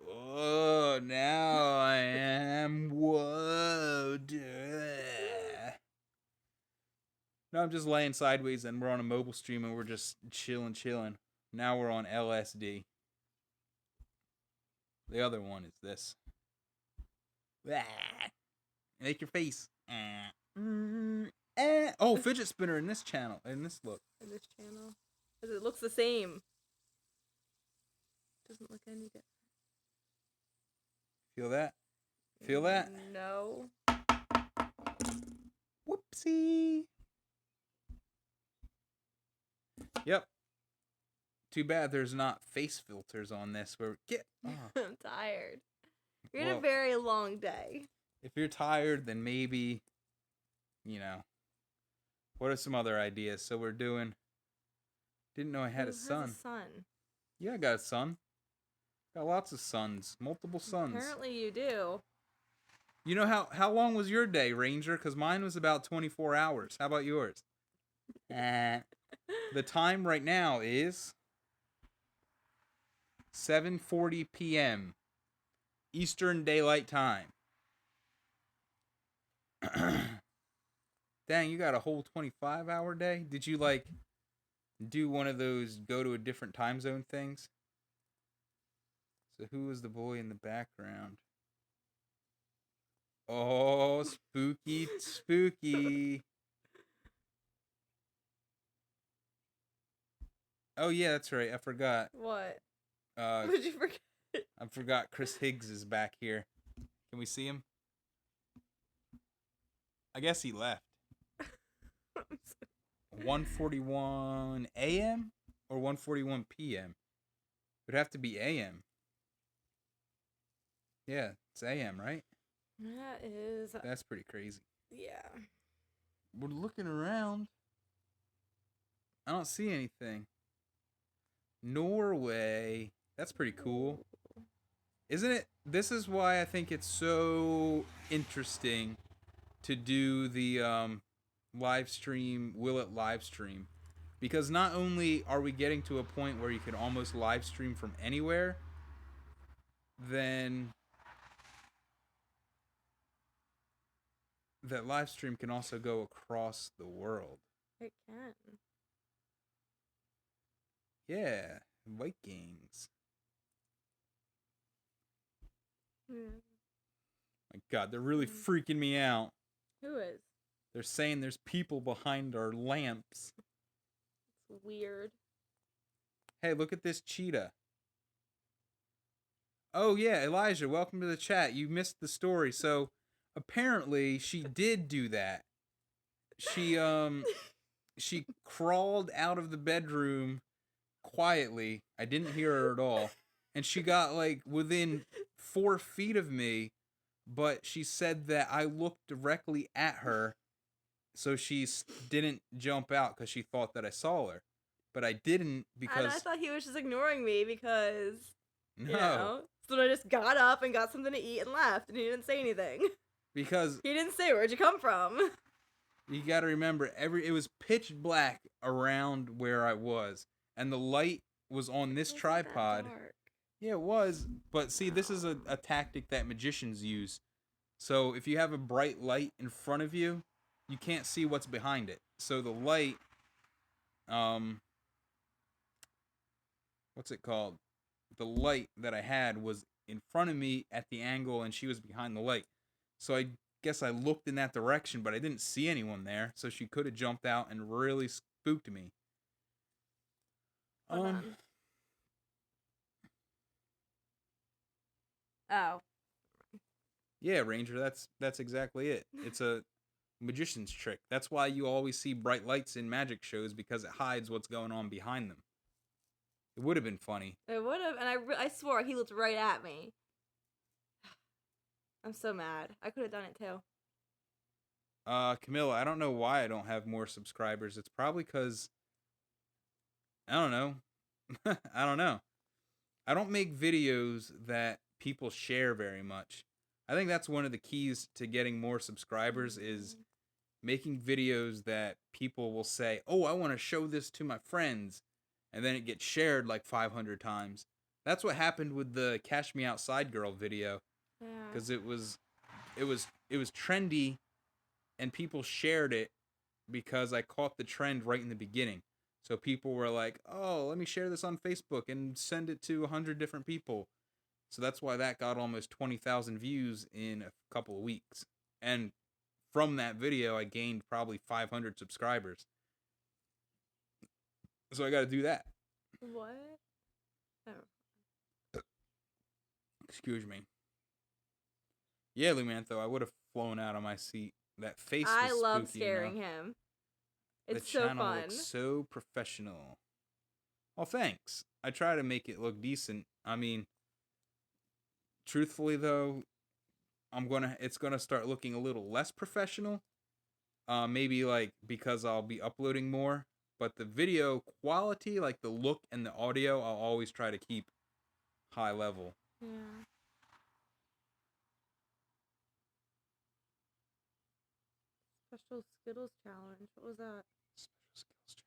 Oh, now I am. Whoa. No, I'm just laying sideways, and we're on a mobile stream, and we're just chilling. Now we're on LSD. The other one is this. Make your face. Oh, fidget spinner in this channel. In this look. In this channel. Because it looks the same. Doesn't look any different. Feel that? Feel that? No. Whoopsie. Yep. Too bad there's not face filters on this. I'm tired. You're in a very long day. If you're tired, then maybe, what are some other ideas? So we're doing. Didn't know I had a son. Yeah, I got a son. Got lots of sons. Multiple sons. Apparently you do. You know how long was your day, Ranger? Because mine was about 24 hours. How about yours? The time right now is 7:40 p.m. Eastern Daylight Time. Dang, you got a whole 25-hour day? Did you, do one of those go to a different time zone things? So who was the boy in the background? Oh, spooky. Oh, yeah, that's right. I forgot. What? What did you forget? I forgot Chris Higgs is back here. Can we see him? I guess he left. 1:41 a.m. or 1:41 p.m.? It would have to be a.m. Yeah, it's a.m., right? That is... That's pretty crazy. Yeah. We're looking around. I don't see anything. Norway. That's pretty cool. Isn't it? This is why I think it's so interesting to do the live stream. Will it live stream? Because not only are we getting to a point where you can almost live stream from anywhere, then that live stream can also go across the world. It can. Yeah, Vikings. Hmm. My God, they're really freaking me out. Who is? They're saying there's people behind our lamps. It's weird. Hey, look at this cheetah. Oh yeah, Elijah, welcome to the chat. You missed the story. So apparently she did do that. She crawled out of the bedroom quietly. I didn't hear her at all. And she got like within 4 feet of me, but she said that I looked directly at her, so she didn't jump out because she thought that I saw her. But I didn't because... And I thought he was just ignoring me because, No. you know. So I just got up and got something to eat and left, and he didn't say anything. Because... He didn't say, where'd you come from? You gotta remember, it was pitch black around where I was. And the light was on this tripod. Yeah, it was. But see, this is a tactic that magicians use. So if you have a bright light in front of you, you can't see what's behind it. So the light, what's it called? The light that I had was in front of me at the angle, and she was behind the light. So I guess I looked in that direction, but I didn't see anyone there. So she could have jumped out and really spooked me. Oh. Yeah, Ranger, that's exactly it. It's a magician's trick. That's why you always see bright lights in magic shows, because it hides what's going on behind them. It would have been funny. It would have, and I swore he looked right at me. I'm so mad. I could have done it too. Camilla, I don't know why I don't have more subscribers. It's probably because, I don't know. I don't know. I don't make videos that people share very much. I think that's one of the keys to getting more subscribers is making videos that people will say, oh, I want to show this to my friends. And then it gets shared like 500 times. That's what happened with the Cash Me Outside Girl video. Because it was trendy, and people shared it because I caught the trend right in the beginning. So people were like, oh, let me share this on Facebook and send it to 100 different people. So that's why that got almost 20,000 views in a couple of weeks. And from that video, I gained probably 500 subscribers. So I got to do that. What? Oh. Excuse me. Yeah, Lumantho, I would have flown out of my seat. That face was I love spooky, scaring him. It's so fun. The channel looks so professional. Well, thanks. I try to make it look decent. I mean, truthfully though, it's gonna start looking a little less professional. Maybe like because I'll be uploading more. But the video quality, like the look and the audio, I'll always try to keep high level. Yeah. Special Skittles challenge. What was that? Special Skittles challenge.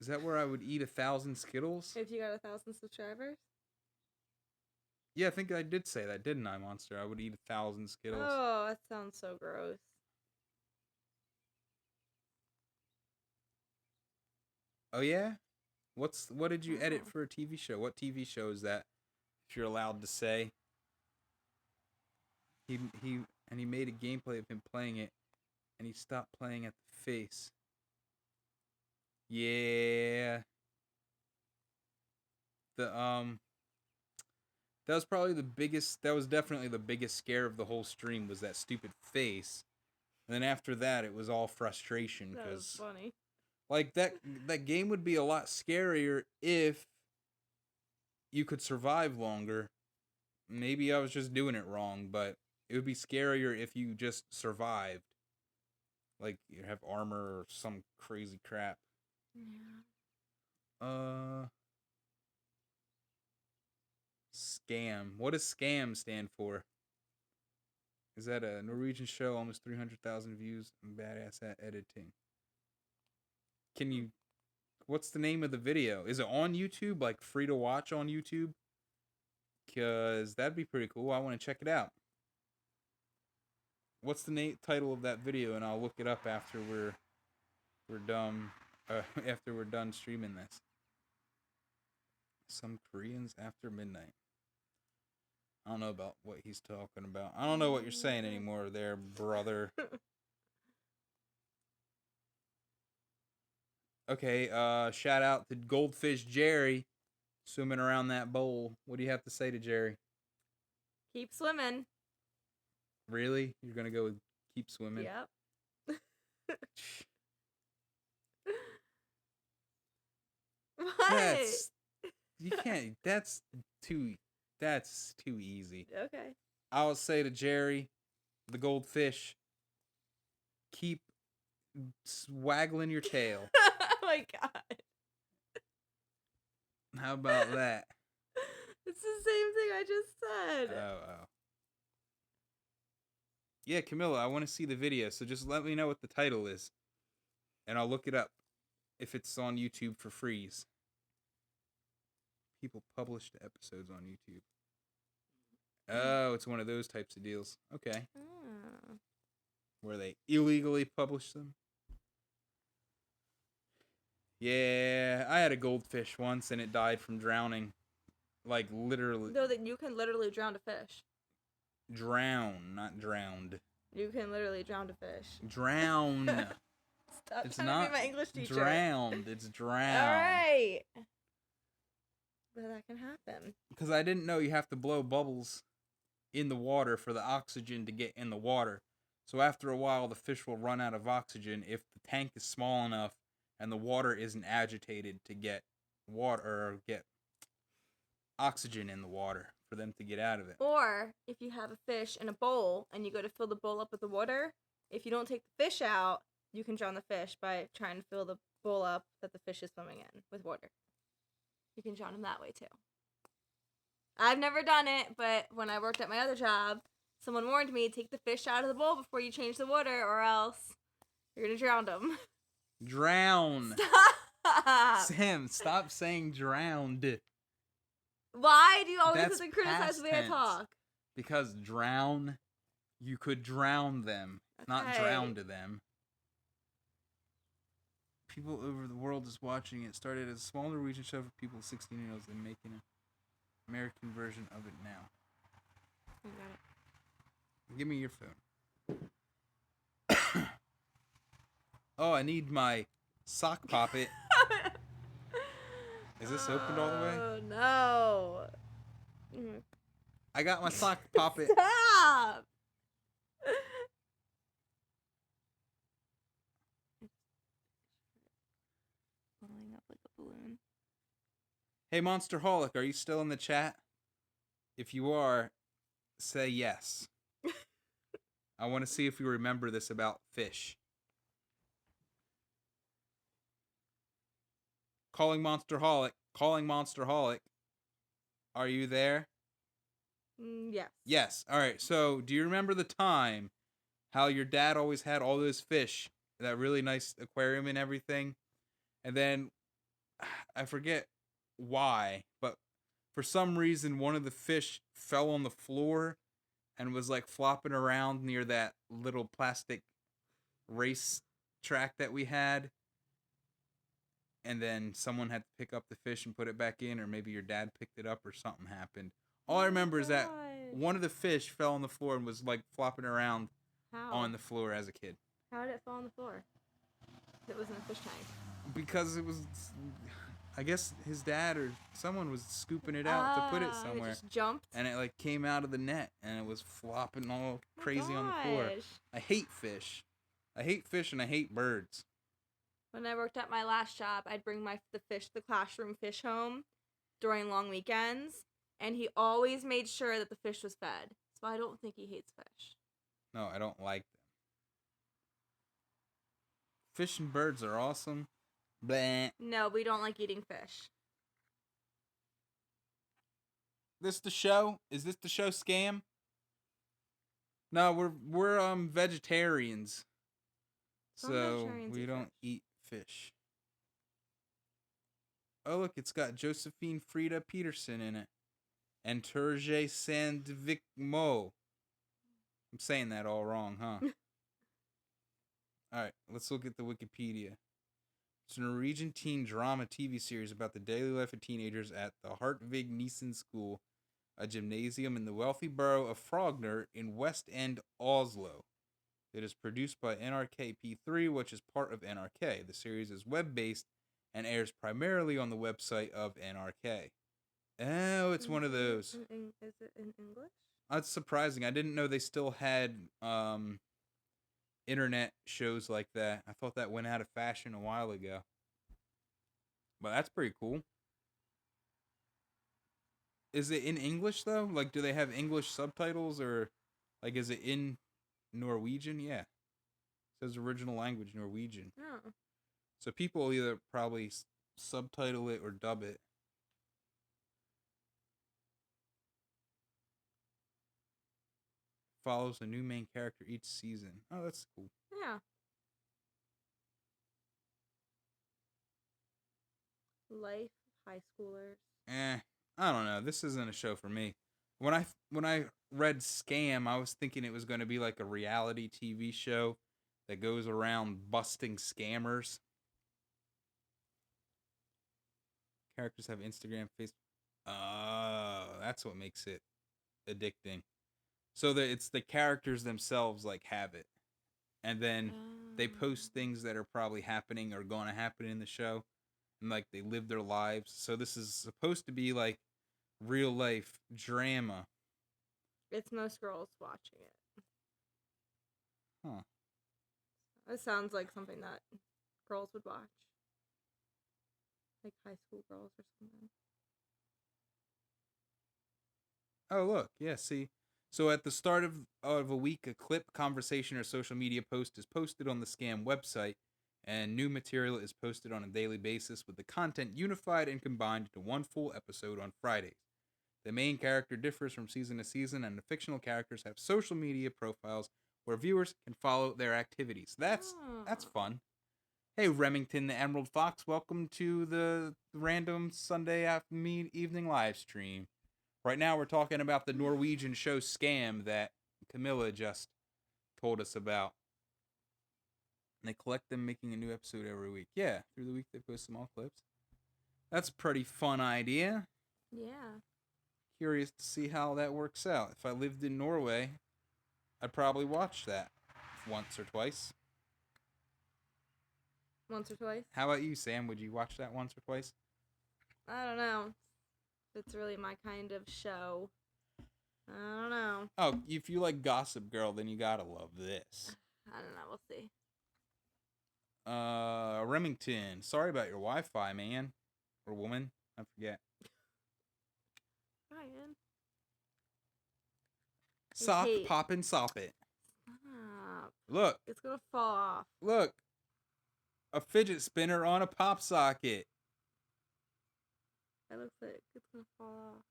Is that where I would eat 1,000 Skittles? If you got 1,000 subscribers? Yeah, I think I did say that, didn't I, Monster? I would eat 1,000 Skittles. Oh, that sounds so gross. Oh yeah? What did you edit for a TV show? What TV show is that? If you're allowed to say. He made a gameplay of him playing it, and he stopped playing at the face. Yeah. That was probably the biggest. That was definitely the biggest scare of the whole stream, was that stupid face. And then after that, it was all frustration, That was funny. Like that game would be a lot scarier if you could survive longer. Maybe I was just doing it wrong, but it would be scarier if you just survived. Like you have armor or some crazy crap. Yeah. Scam. What does scam stand for? Is that a Norwegian show? Almost 300,000 views and badass at editing. Can you... What's the name of the video? Is it on YouTube? Like free to watch on YouTube? Because that'd be pretty cool. I want to check it out. What's the title of that video? And I'll look it up after we're done. After we're done streaming this. Some Koreans after midnight. I don't know about what he's talking about. I don't know what you're saying anymore there, brother. Okay, shout out to Goldfish Jerry swimming around that bowl. What do you have to say to Jerry? Keep swimming. Really? You're going to go with keep swimming? Yep. What? You can't. That's too easy. Okay. I'll say to Jerry, the goldfish, keep waggling your tail. Oh my god. How about that? It's the same thing I just said. Oh. Yeah, Camilla, I want to see the video, so just let me know what the title is. And I'll look it up if it's on YouTube for freeze. People publish the episodes on YouTube. Oh, it's one of those types of deals. Okay. Oh. Where they illegally publish them. Yeah, I had a goldfish once and it died from drowning. Like, literally. No, that you can literally drown a fish. Drown, not drowned. You can literally drown a fish. Drown. Stop It's trying not to be my English teacher. drowned. It's drowned. Alright. But that can happen. Because I didn't know you have to blow bubbles in the water for the oxygen to get in the water. So after a while, the fish will run out of oxygen if the tank is small enough and the water isn't agitated to get water or get oxygen in the water for them to get out of it. Or if you have a fish in a bowl and you go to fill the bowl up with the water, if you don't take the fish out, you can drown the fish by trying to fill the bowl up that the fish is swimming in with water. You can drown them that way too. I've never done it, but when I worked at my other job, someone warned me, take the fish out of the bowl before you change the water or else you're going to drown them. Drown. Stop! Sam, stop saying drowned. Why do you always That's have to criticize past the way I tense. talk? Because drown, you could drown them, not Okay. drown to them. People over the world is watching it. Started as a small Norwegian show for people 16 years old and making an American version of it now. I got it. Give me your phone. Oh, I need my sock poppet. Is this opened all the way? Oh, no. I got my sock poppet. Stop! Blowing up like a balloon. Hey, Monster Holic, are you still in the chat? If you are, say yes. I want to see if you remember this about fish. Calling Monster Holic. Are you there? Yes. Yes. All right. So, do you remember the time how your dad always had all those fish, that really nice aquarium and everything? And then, I forget why, but for some reason, one of the fish fell on the floor and was like flopping around near that little plastic race track that we had. And then someone had to pick up the fish and put it back in, or maybe your dad picked it up or something happened. All I remember is that one of the fish fell on the floor and was like flopping around on the floor as a kid. How did it fall on the floor? It was in a fish tank. Because it was, I guess his dad or someone was scooping it out to put it somewhere. It just jumped. And it like came out of the net and it was flopping all crazy on the floor. I hate fish. I hate fish and I hate birds. When I worked at my last job, I'd bring the classroom fish home during long weekends, and he always made sure that the fish was fed. So I don't think he hates fish. No, I don't like them. Fish and birds are awesome. Bleh. No, we don't like eating fish. This the show? Is this the show Scam? No, we're vegetarians. Some So vegetarians we eat don't fish. eat fish. Oh look, it's got Josephine Frieda Peterson in it. And Turge Sandvikmo. I'm saying that all wrong, huh? Alright, let's look at the Wikipedia. It's a Norwegian teen drama TV series about the daily life of teenagers at the Hartvig Nissen School, a gymnasium in the wealthy borough of Frogner in West End, Oslo. It is produced by NRK P3, which is part of NRK. The series is web-based and airs primarily on the website of NRK. Oh, it's one of those. Is it in English? That's surprising. I didn't know they still had internet shows like that. I thought that went out of fashion a while ago. But that's pretty cool. Is it in English though? Like, do they have English subtitles, or like is it in Norwegian? Yeah. It says original language Norwegian. Oh. So people either probably subtitle it or dub it. Follows a new main character each season. Oh, that's cool. Yeah. Life of high schoolers. I don't know. This isn't a show for me. When I read Scam, I was thinking it was going to be like a reality TV show that goes around busting scammers. Characters have Instagram, Facebook. Oh, that's what makes it addicting. So that it's the characters themselves like have it, and then they post things that are probably happening or going to happen in the show, and like they live their lives. So this is supposed to be like real life drama. It's most girls watching it. Huh. It sounds like something that girls would watch. Like high school girls or something. Oh, look. Yeah, see. So at the start of a week, a clip, conversation, or social media post is posted on the Scam website, and new material is posted on a daily basis with the content unified and combined into one full episode on Fridays. The main character differs from season to season, and the fictional characters have social media profiles where viewers can follow their activities. That's fun. Hey, Remington the Emerald Fox, welcome to the random Sunday evening live stream. Right now we're talking about the Norwegian show Scam that Camilla just told us about. And they collect them, making a new episode every week. Yeah, through the week they post small clips. That's a pretty fun idea. Yeah. Curious to see how that works out. If I lived in Norway, I'd probably watch that once or twice. Once or twice? How about you, Sam? Would you watch that once or twice? I don't know. It's really my kind of show. I don't know. Oh, if you like Gossip Girl, then you gotta love this. I don't know. We'll see. Remington. Sorry about your Wi-Fi, man. Or woman. I forget. Ryan. Sock, pop, and sop it. Stop. Look. It's gonna fall off. Look. A fidget spinner on a pop socket. It looks like it's gonna fall off.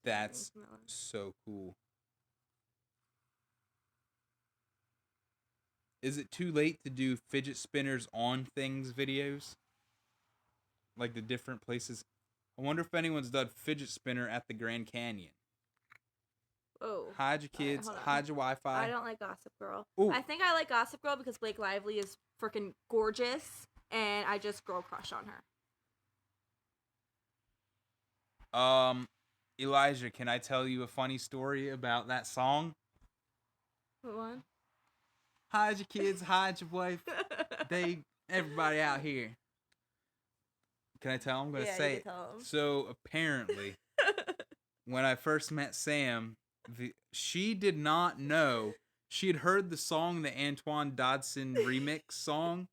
That's so cool. Is it too late to do fidget spinners on things videos? Like the different places? I wonder if anyone's done fidget spinner at the Grand Canyon. Oh. Hide your kids, hide your Wi-Fi. I don't like Gossip Girl. Ooh. I think I like Gossip Girl because Blake Lively is freaking gorgeous, and I just girl crush on her. Elijah, can I tell you a funny story about that song? What one? Hide your kids, hide your wife. Everybody out here. Can I tell him? I'm going to say it. So apparently, when I first met Sam, she did not know. She had heard the song, the Antoine Dodson remix song,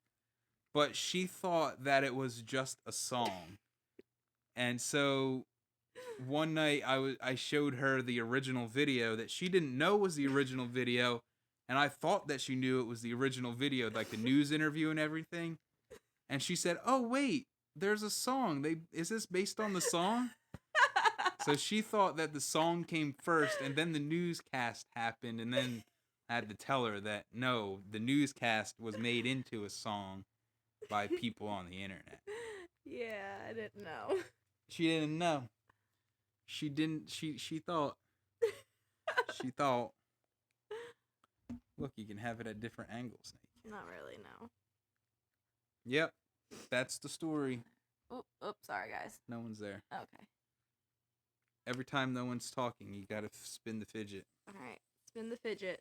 but she thought that it was just a song. And so one night I showed her the original video that she didn't know was the original video, and I thought that she knew it was the original video, like the news interview and everything. And she said, "Oh wait, there's a song. Is this based on the song? So she thought that the song came first, and then the newscast happened, and then I had to tell her that no, the newscast was made into a song by people on the internet. Yeah, I didn't know. She didn't know. She didn't. She thought. She thought. Look, you can have it at different angles. Not really, no. Yep, that's the story. Oops, sorry guys. No one's there. Okay. Every time no one's talking, you gotta spin the fidget. All right, spin the fidget.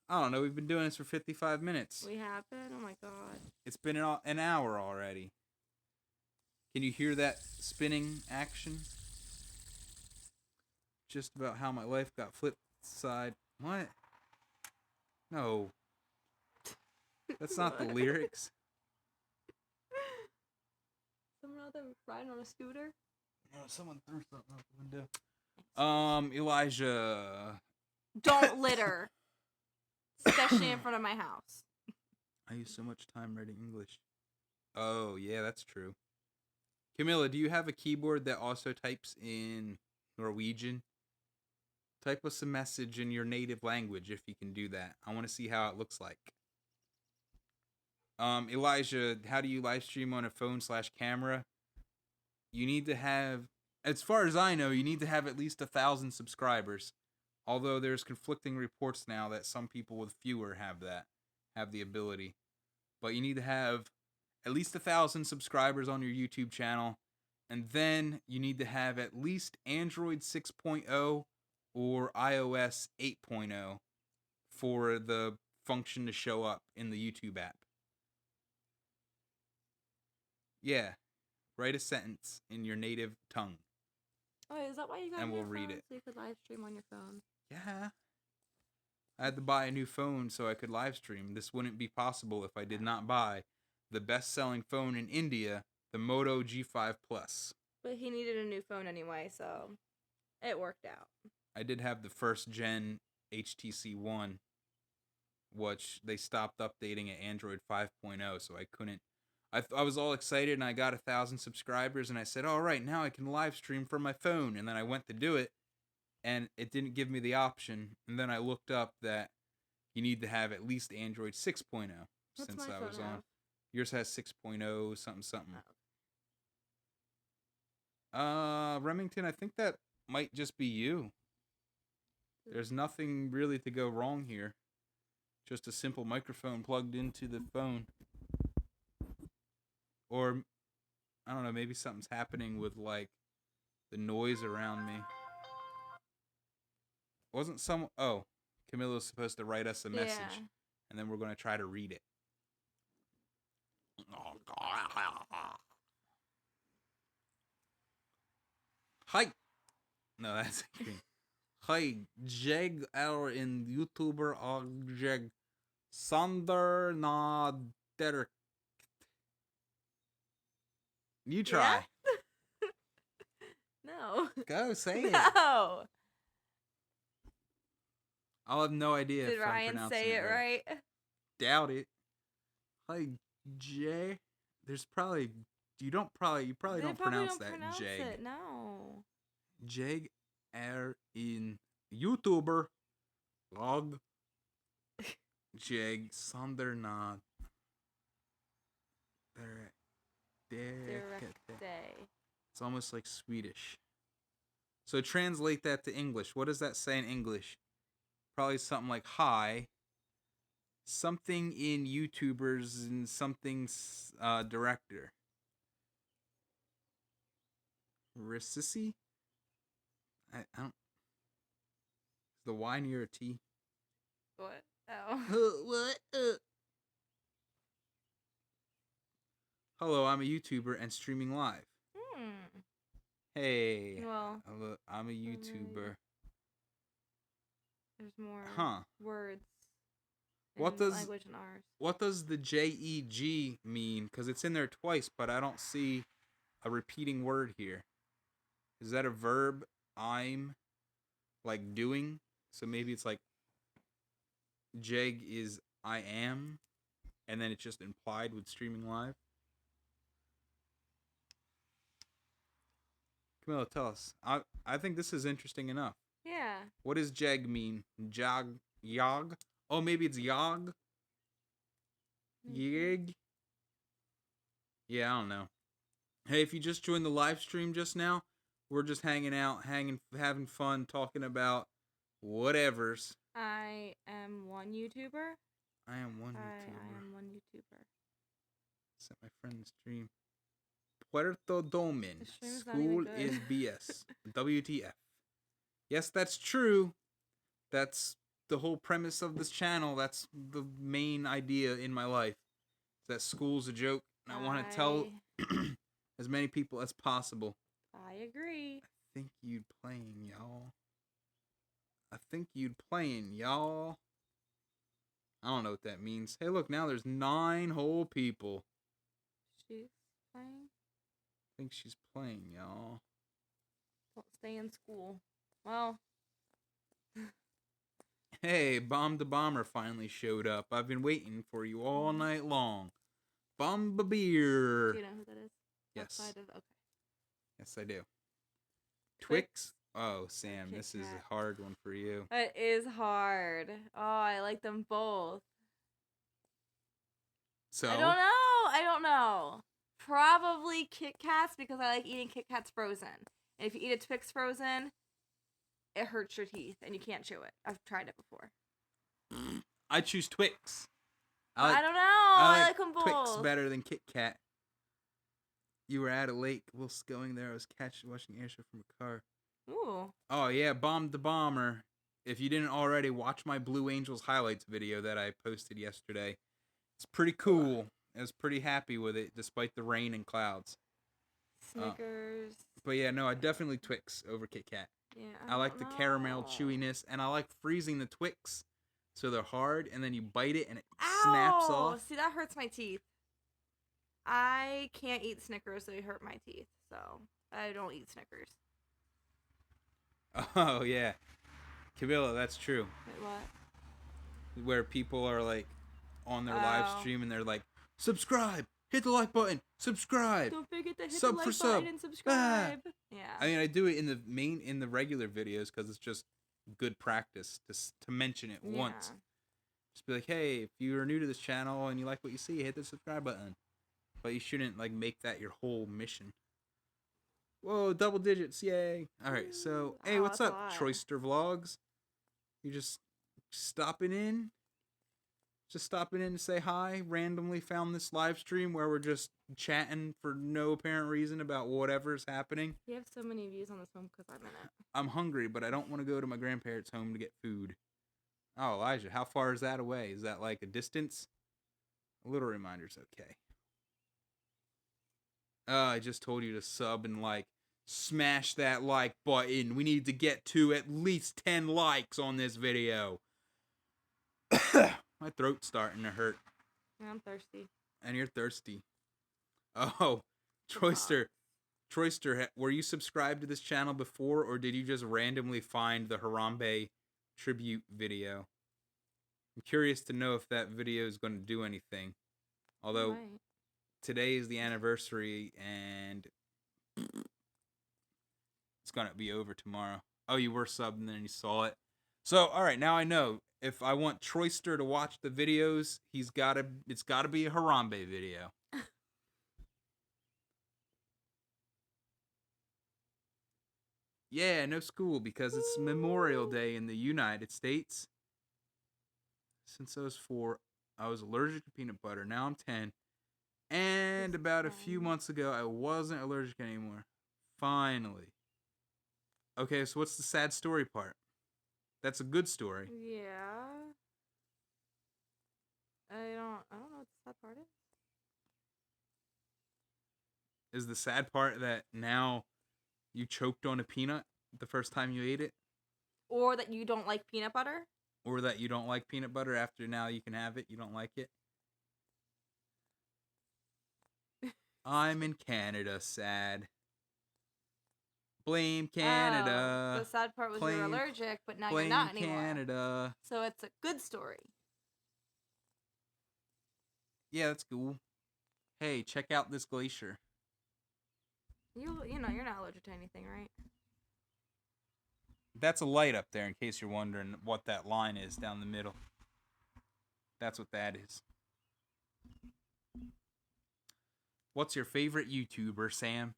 I don't know. We've been doing this for 55 minutes. We have been? Oh my god. It's been an hour already. Can you hear that spinning action? Just about how my life got flipped side. What? No. That's not the lyrics. Someone out there riding on a scooter? No, someone threw something out the window. Elijah. Don't litter. Especially in front of my house. I use so much time writing English. Oh, yeah, that's true. Camilla, do you have a keyboard that also types in Norwegian? Type us a message in your native language if you can do that. I want to see how it looks like. Elijah, how do you live stream on a phone/camera? You need to have, as far as I know, you need to have at least 1,000 subscribers. Although there's conflicting reports now that some people with fewer have the ability. But you need to have at least 1,000 subscribers on your YouTube channel. And then you need to have at least Android 6.0 or iOS 8.0 for the function to show up in the YouTube app. Yeah. Write a sentence in your native tongue. Oh, is that why you got And your we'll read phone? it. So you could live stream on your phone. Yeah. I had to buy a new phone so I could live stream. This wouldn't be possible if I did not buy the best-selling phone in India, the Moto G5 Plus. But he needed a new phone anyway, so it worked out. I did have the first gen HTC One, which they stopped updating at Android 5.0, so I couldn't. I was all excited and I got 1,000 subscribers and I said, all right, now I can live stream from my phone. And then I went to do it and it didn't give me the option. And then I looked up that you need to have at least Android 6.0 What's since my I phone was on. have? Yours has 6.0 something. Oh. Remington, I think that might just be you. There's nothing really to go wrong here. Just a simple microphone plugged into the phone. Or, I don't know, maybe something's happening with, like, the noise around me. Wasn't some... Oh, Camilla's supposed to write us a message. Yeah. And then we're going to try to read it. Hi! No, that's green. Hi, Jag är en YouTuber och jag Sander na Derek. You try. Yeah? No. Go, say it. No. I'll have no idea Did if I'm Ryan pronouncing say it right? Doubt it. Hi, Jay. There's probably... You probably don't pronounce that Jag. It, no. Jag är en YouTuber. Log. Jag Sander na Direct day. It's almost like Swedish. So translate that to English. What does that say in English? Probably something like hi. Something in YouTubers and something director. Rissisi? I don't. Is the Y near a T? What? Oh. What? Hello, I'm a YouTuber and streaming live. Hey. Well, I'm a YouTuber. There's more words. What does language in ours? What does the JEG mean? Because it's in there twice, but I don't see a repeating word here. Is that a verb? I'm like doing. So maybe it's like Jeg is I am, and then it's just implied with streaming live. Camilla, tell us. I think this is interesting enough. Yeah. What does jeg mean? Yog? Oh, maybe it's yog? Yig? Yeah, I don't know. Hey, if you just joined the live stream just now, we're just hanging out, having fun, talking about whatevers. I am one YouTuber. I am one YouTuber. I am one YouTuber. Set my friend's stream. Puerto Domen. This stream is not even School good. is BS. WTF. Yes, that's true. That's the whole premise of this channel. That's the main idea in my life. That school's a joke, and I want to tell as many people as possible. I agree. I think you'd playing, y'all. I think you'd playing, y'all. I don't know what that means. Hey, look, now there's 9 whole people. She's playing? I think she's playing, y'all. Don't stay in school. Well. Hey, Bomb the Bomber finally showed up. I've been waiting for you all night long. Bomba Beer. Do you know who that is? Yes. Okay. Yes, I do. Twix? Twix? Oh, Sam, Kit this is Kat. a hard one for you. It is hard. Oh, I like them both. So? I don't know. Probably Kit Kats because I like eating Kit Kats frozen. And if you eat a Twix frozen, it hurts your teeth and you can't chew it. I've tried it before. I choose Twix. I don't know. I like them both. Twix better than Kit Kat. You were at a lake whilst going there. I was watching air show from a car. Ooh. Oh, yeah, Bomb the Bomber. If you didn't already, watch my Blue Angels highlights video that I posted yesterday. It's pretty cool. I was pretty happy with it, despite the rain and clouds. Snickers. But yeah, no, I definitely Twix over Kit Kat. Yeah, I like the caramel chewiness, and I like freezing the Twix so they're hard, and then you bite it and it snaps off. See, that hurts my teeth. I can't eat Snickers, so they hurt my teeth. So I don't eat Snickers. Oh, yeah. Camilla, that's true. Wait, what? Where people are like on their live stream and they're like, subscribe, hit the like button, subscribe. Don't forget to hit Sub the for like sub. button and subscribe. Yeah. I mean, I do it in the regular videos because it's just good practice to mention it once. Just be like, hey, if you are new to this channel and you like what you see, hit the subscribe button. But you shouldn't like make that your whole mission. Whoa, double digits, yay! All right, so hey, what's up, Troyster Vlogs? You just stopping in? Just stopping in to say hi. Randomly found this live stream where we're just chatting for no apparent reason about whatever's happening. You have so many views on this one because I'm in it. I'm hungry, but I don't want to go to my grandparents' home to get food. Oh, Elijah, how far is that away? Is that like a distance? A little reminder's okay. I just told you to sub and like. Smash that like button. We need to get to at least 10 likes on this video. My throat's starting to hurt. Yeah, I'm thirsty. And you're thirsty. Oh, Troyster, were you subscribed to this channel before, or did you just randomly find the Harambe tribute video? I'm curious to know if that video is going to do anything. Although, today is the anniversary, and it's going to be over tomorrow. Oh, you were subbed, and then you saw it. So, all right, now I know. If I want Troyster to watch the videos, it's got to be a Harambe video. Yeah, no school because it's Memorial Day in the United States. Since I was 4, I was allergic to peanut butter. Now I'm 10. And about a few months ago, I wasn't allergic anymore. Finally. Okay, so what's the sad story part? That's a good story. Yeah. I don't know what the sad part is. Is the sad part that now you choked on a peanut the first time you ate it? Or that you don't like peanut butter? Or that you don't like peanut butter after now you can have it, you don't like it? I'm in Canada, sad. Blame Canada. The sad part was you're allergic, but now you're not anymore. Blame Canada. So it's a good story. Yeah, that's cool. Hey, check out this glacier. You know, you're not allergic to anything, right? That's a light up there in case you're wondering what that line is down the middle. That's what that is. What's your favorite YouTuber, Sam?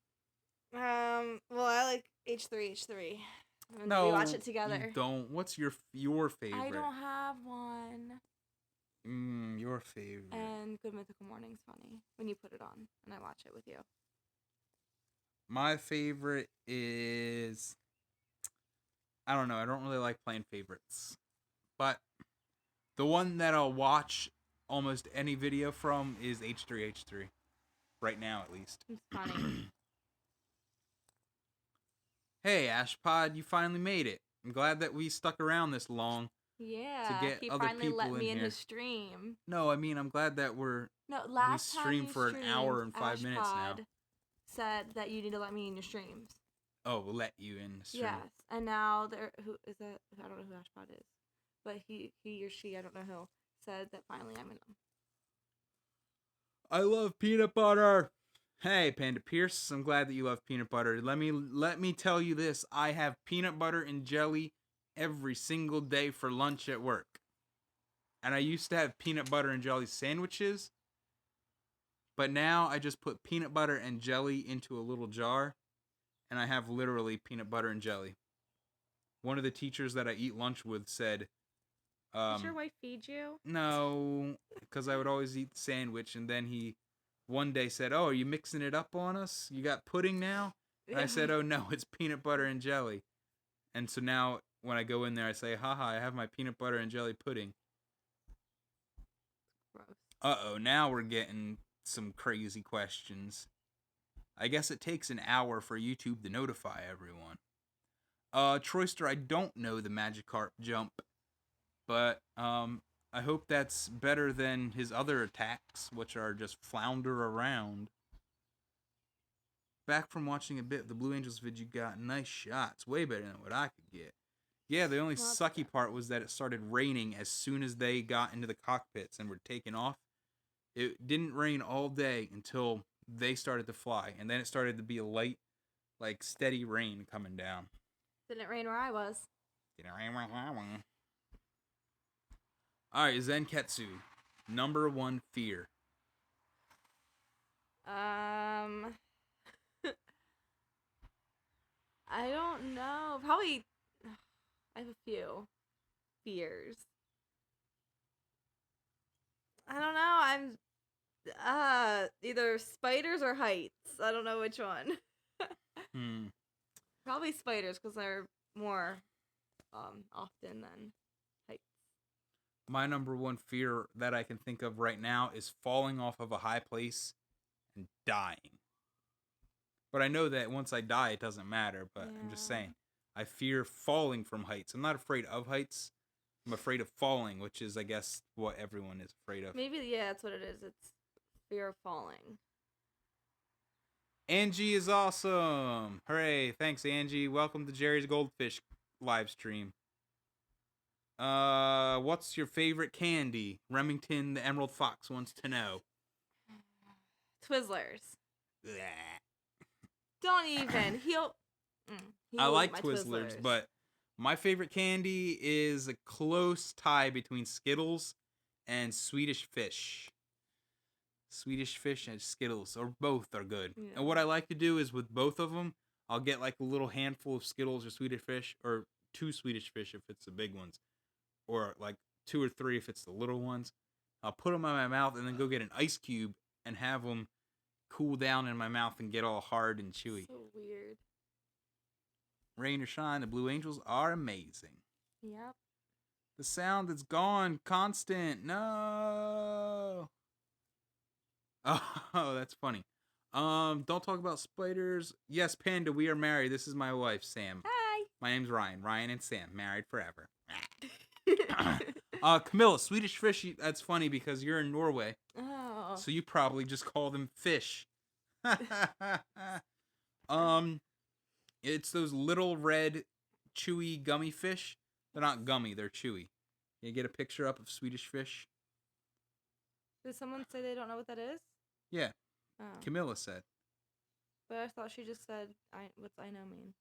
Well, I like H3H3. No, we watch it together. You don't. What's your favorite? I don't have one. Your favorite. And Good Mythical Morning's funny when you put it on and I watch it with you. My favorite is, I don't know. I don't really like playing favorites, but the one that I'll watch almost any video from is H3H3. Right now, at least. It's funny. Hey, Ashpod, you finally made it. I'm glad that we stuck around this long. Yeah, to get he other finally people let me in here. his stream. No, I mean, I'm glad that we streamed for an hour and 5 minutes now. Said that you need to let me in your streams. Oh, we'll let you in the stream. Yes, and now who is that? I don't know who Ashpod is, but he or she, I don't know who, said that finally I'm in them. I love peanut butter. Hey, Panda Pierce, I'm glad that you love peanut butter. Let me tell you this. I have peanut butter and jelly every single day for lunch at work. And I used to have peanut butter and jelly sandwiches. But now I just put peanut butter and jelly into a little jar. And I have literally peanut butter and jelly. One of the teachers that I eat lunch with said... Does your wife feed you? No, because I would always eat the sandwich. And then he one day said, oh, are you mixing it up on us? You got pudding now? And I said, oh, no, it's peanut butter and jelly. And so now when I go in there, I say, haha, I have my peanut butter and jelly pudding. Gross. Uh-oh, now we're getting some crazy questions. I guess it takes an hour for YouTube to notify everyone. Troyster, I don't know the Magikarp jump, but I hope that's better than his other attacks, which are just flounder around. Back from watching a bit of the Blue Angels vid, you got nice shots. Way better than what I could get. Yeah, the only sucky part was that it started raining as soon as they got into the cockpits and were taken off. It didn't rain all day until they started to fly. And then it started to be a light, like, steady rain coming down. Didn't rain where I was. Didn't rain where I was. Alright, Zenketsu. Number 1 fear. I don't know. Probably, I have a few fears. I don't know. I'm either spiders or heights. I don't know which one. Probably spiders because they're more often than heights. My number 1 fear that I can think of right now is falling off of a high place and dying. But I know that once I die, it doesn't matter. But yeah. I'm just saying, I fear falling from heights. I'm not afraid of heights. I'm afraid of falling, which is, I guess, what everyone is afraid of. Maybe, yeah, that's what it is. It's fear of falling. Angie is awesome. Hooray. Thanks, Angie. Welcome to Jerry's Goldfish live stream. What's your favorite candy? Remington the Emerald Fox wants to know. Twizzlers. Blech. Don't even. I like Twizzlers, but my favorite candy is a close tie between Skittles and Swedish Fish. Swedish Fish and Skittles, or both are good. Yeah. And what I like to do is with both of them, I'll get like a little handful of Skittles or Swedish Fish, or 2 Swedish Fish if it's the big ones, or like 2 or 3 if it's the little ones. I'll put them in my mouth and then go get an ice cube and have them cool down in my mouth and get all hard and chewy. So weird. Rain or shine, the Blue Angels are amazing. Yep. The sound is gone. Constant. No. Oh, that's funny. Don't talk about spiders. Yes, Panda, we are married. This is my wife, Sam. Hi. My name's Ryan. Ryan and Sam, married forever. Camilla, Swedish Fish, that's funny because you're in Norway. Oh. So you probably just call them fish. It's those little red chewy gummy fish. They're not gummy, they're chewy. You get a picture up of Swedish Fish? Did someone say they don't know what that is? Yeah. Oh. Camilla said. But I thought she just said, what's I know mean?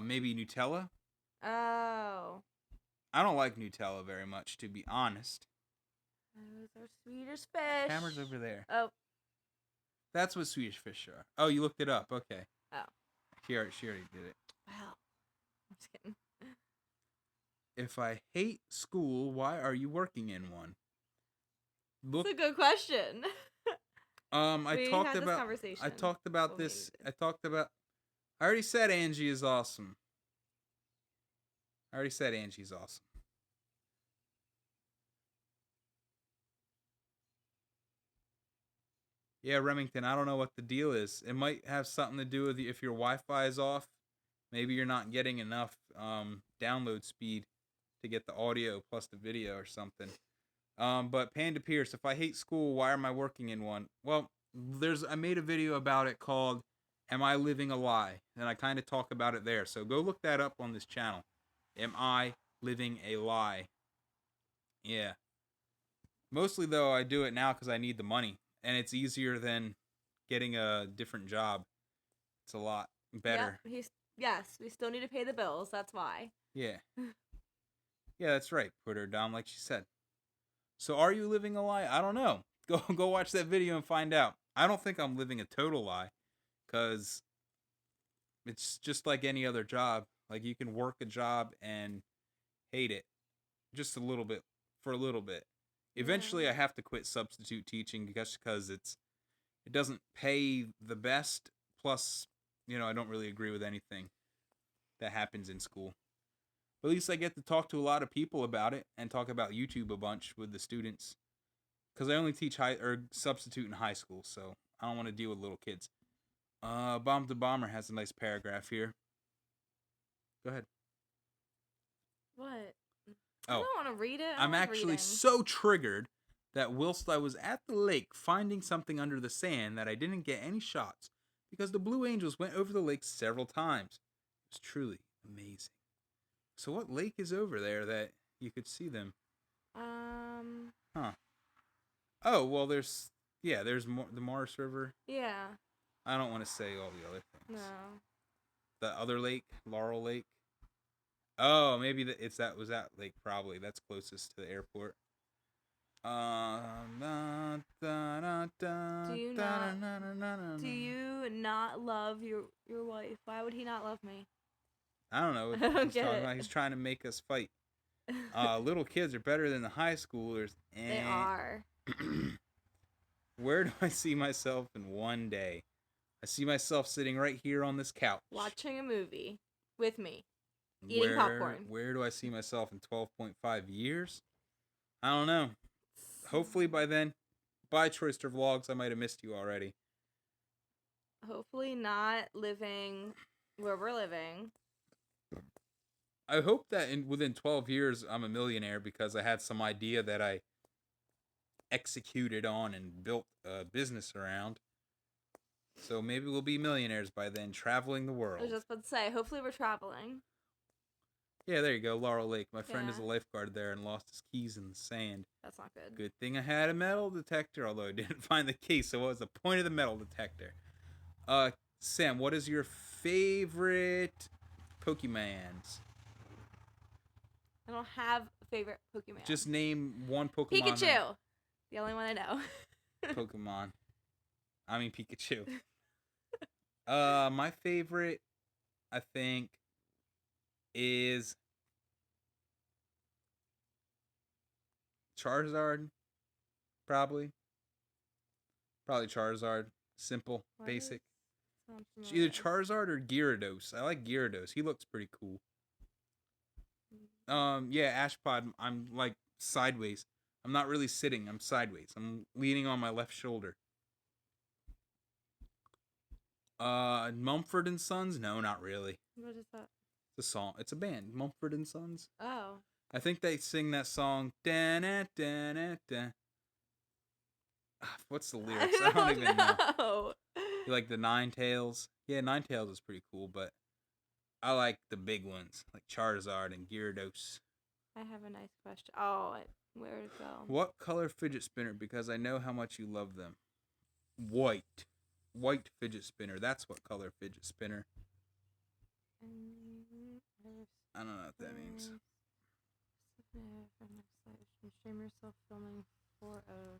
Maybe Nutella? Oh. I don't like Nutella very much, to be honest. Those are Swedish fish. Camera's over there. Oh. That's what Swedish fish are. Oh, you looked it up. Okay. Oh. She already did it. Wow. I'm just kidding. If I hate school, why are you working in one? Look, That's a good question. I talked about this. I already said Angie is awesome. Yeah, Remington, I don't know what the deal is. It might have something to do with if your Wi-Fi is off. Maybe you're not getting enough download speed to get the audio plus the video or something. But Panda Pierce, if I hate school, why am I working in one? Well, I made a video about it called Am I Living a Lie? And I kind of talk about it there. So go look that up on this channel. Am I Living a Lie? Yeah. Mostly, though, I do it now because I need the money. And it's easier than getting a different job. It's a lot better. Yep, yes, we still need to pay the bills. That's why. Yeah. Yeah, that's right. Put her down like she said. So are you living a lie? I don't know. Go watch that video and find out. I don't think I'm living a total lie. Because it's just like any other job. Like you can work a job and hate it. Just a little bit. For a little bit. Eventually, I have to quit substitute teaching because it doesn't pay the best. Plus, I don't really agree with anything that happens in school. But at least I get to talk to a lot of people about it and talk about YouTube a bunch with the students. Because I only teach substitute in high school, so I don't want to deal with little kids. Bomb to Bomber has a nice paragraph here. Go ahead. What? Oh, I don't want to read it. I'm actually so triggered that whilst I was at the lake finding something under the sand that I didn't get any shots because the Blue Angels went over the lake several times. It was truly amazing. So what lake is over there that you could see them? Huh. Oh, well, there's the Morris River. Yeah. I don't want to say all the other things. No. The other lake, Laurel Lake. Oh, maybe was that lake probably. That's closest to the airport. Do you not love your wife? Why would he not love me? I don't know what he's talking about. He's trying to make us fight. Little kids are better than the high schoolers. They are. Where do I see myself in one day? I see myself sitting right here on this couch. Watching a movie with me. Eating popcorn. Where do I see myself in 12.5 years? I don't know. Hopefully by then, bye Troyster Vlogs. I might have missed you already. Hopefully not living where we're living. I hope that within 12 years I'm a millionaire because I had some idea that I executed on and built a business around. So maybe we'll be millionaires by then, traveling the world. I was just about to say, hopefully we're traveling. Yeah, there you go, Laurel Lake. My friend is a lifeguard there and lost his keys in the sand. That's not good. Good thing I had a metal detector, although I didn't find the key, so what was the point of the metal detector? Sam, what is your favorite Pokemons? I don't have a favorite Pokemon. Just name one Pokemon. Pikachu! The only one I know. Pokemon. I mean Pikachu. My favorite, I think, is Charizard. Probably Charizard. Simple, basic. It's either Charizard or Gyarados. I like Gyarados. He looks pretty cool. Yeah, Ashpod. I'm like sideways. I'm not really sitting. I'm sideways. I'm leaning on my left shoulder. Mumford and Sons? No, not really. What is that? It's a song. It's a band. Mumford and Sons. Oh. I think they sing that song. What's the lyrics? I don't even know. You like the Nine Tails? Yeah, Nine Tails is pretty cool, but I like the big ones, like Charizard and Gyarados. I have a nice question. Oh, where to go? What color fidget spinner? Because I know how much you love them. White. white fidget spinner. That's what color fidget spinner. I don't know what that means. Stream yourself filming for a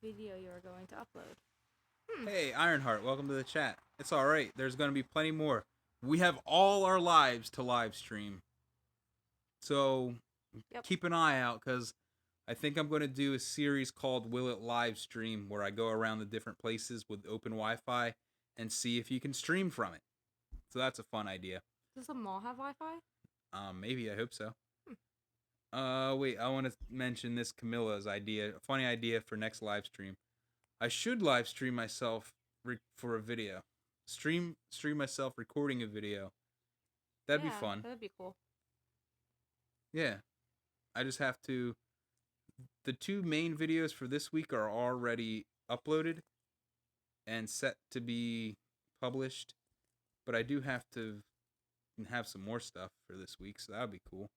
video you are going to upload. Hey, Ironheart, welcome to the chat. It's alright. There's going to be plenty more. We have all our lives to live stream. So keep an eye out, because I think I'm going to do a series called Will It Live Stream, where I go around the different places with open Wi-Fi and see if you can stream from it. So that's a fun idea. Does the mall have Wi-Fi? Maybe. I hope so. Wait, I want to mention this Camilla's idea. A funny idea for next live stream. I should live stream myself for a video. Stream myself recording a video. That'd be fun. That'd be cool. Yeah. I just have to... The 2 main videos for this week are already uploaded and set to be published. But I do have to have some more stuff for this week, so that would be cool.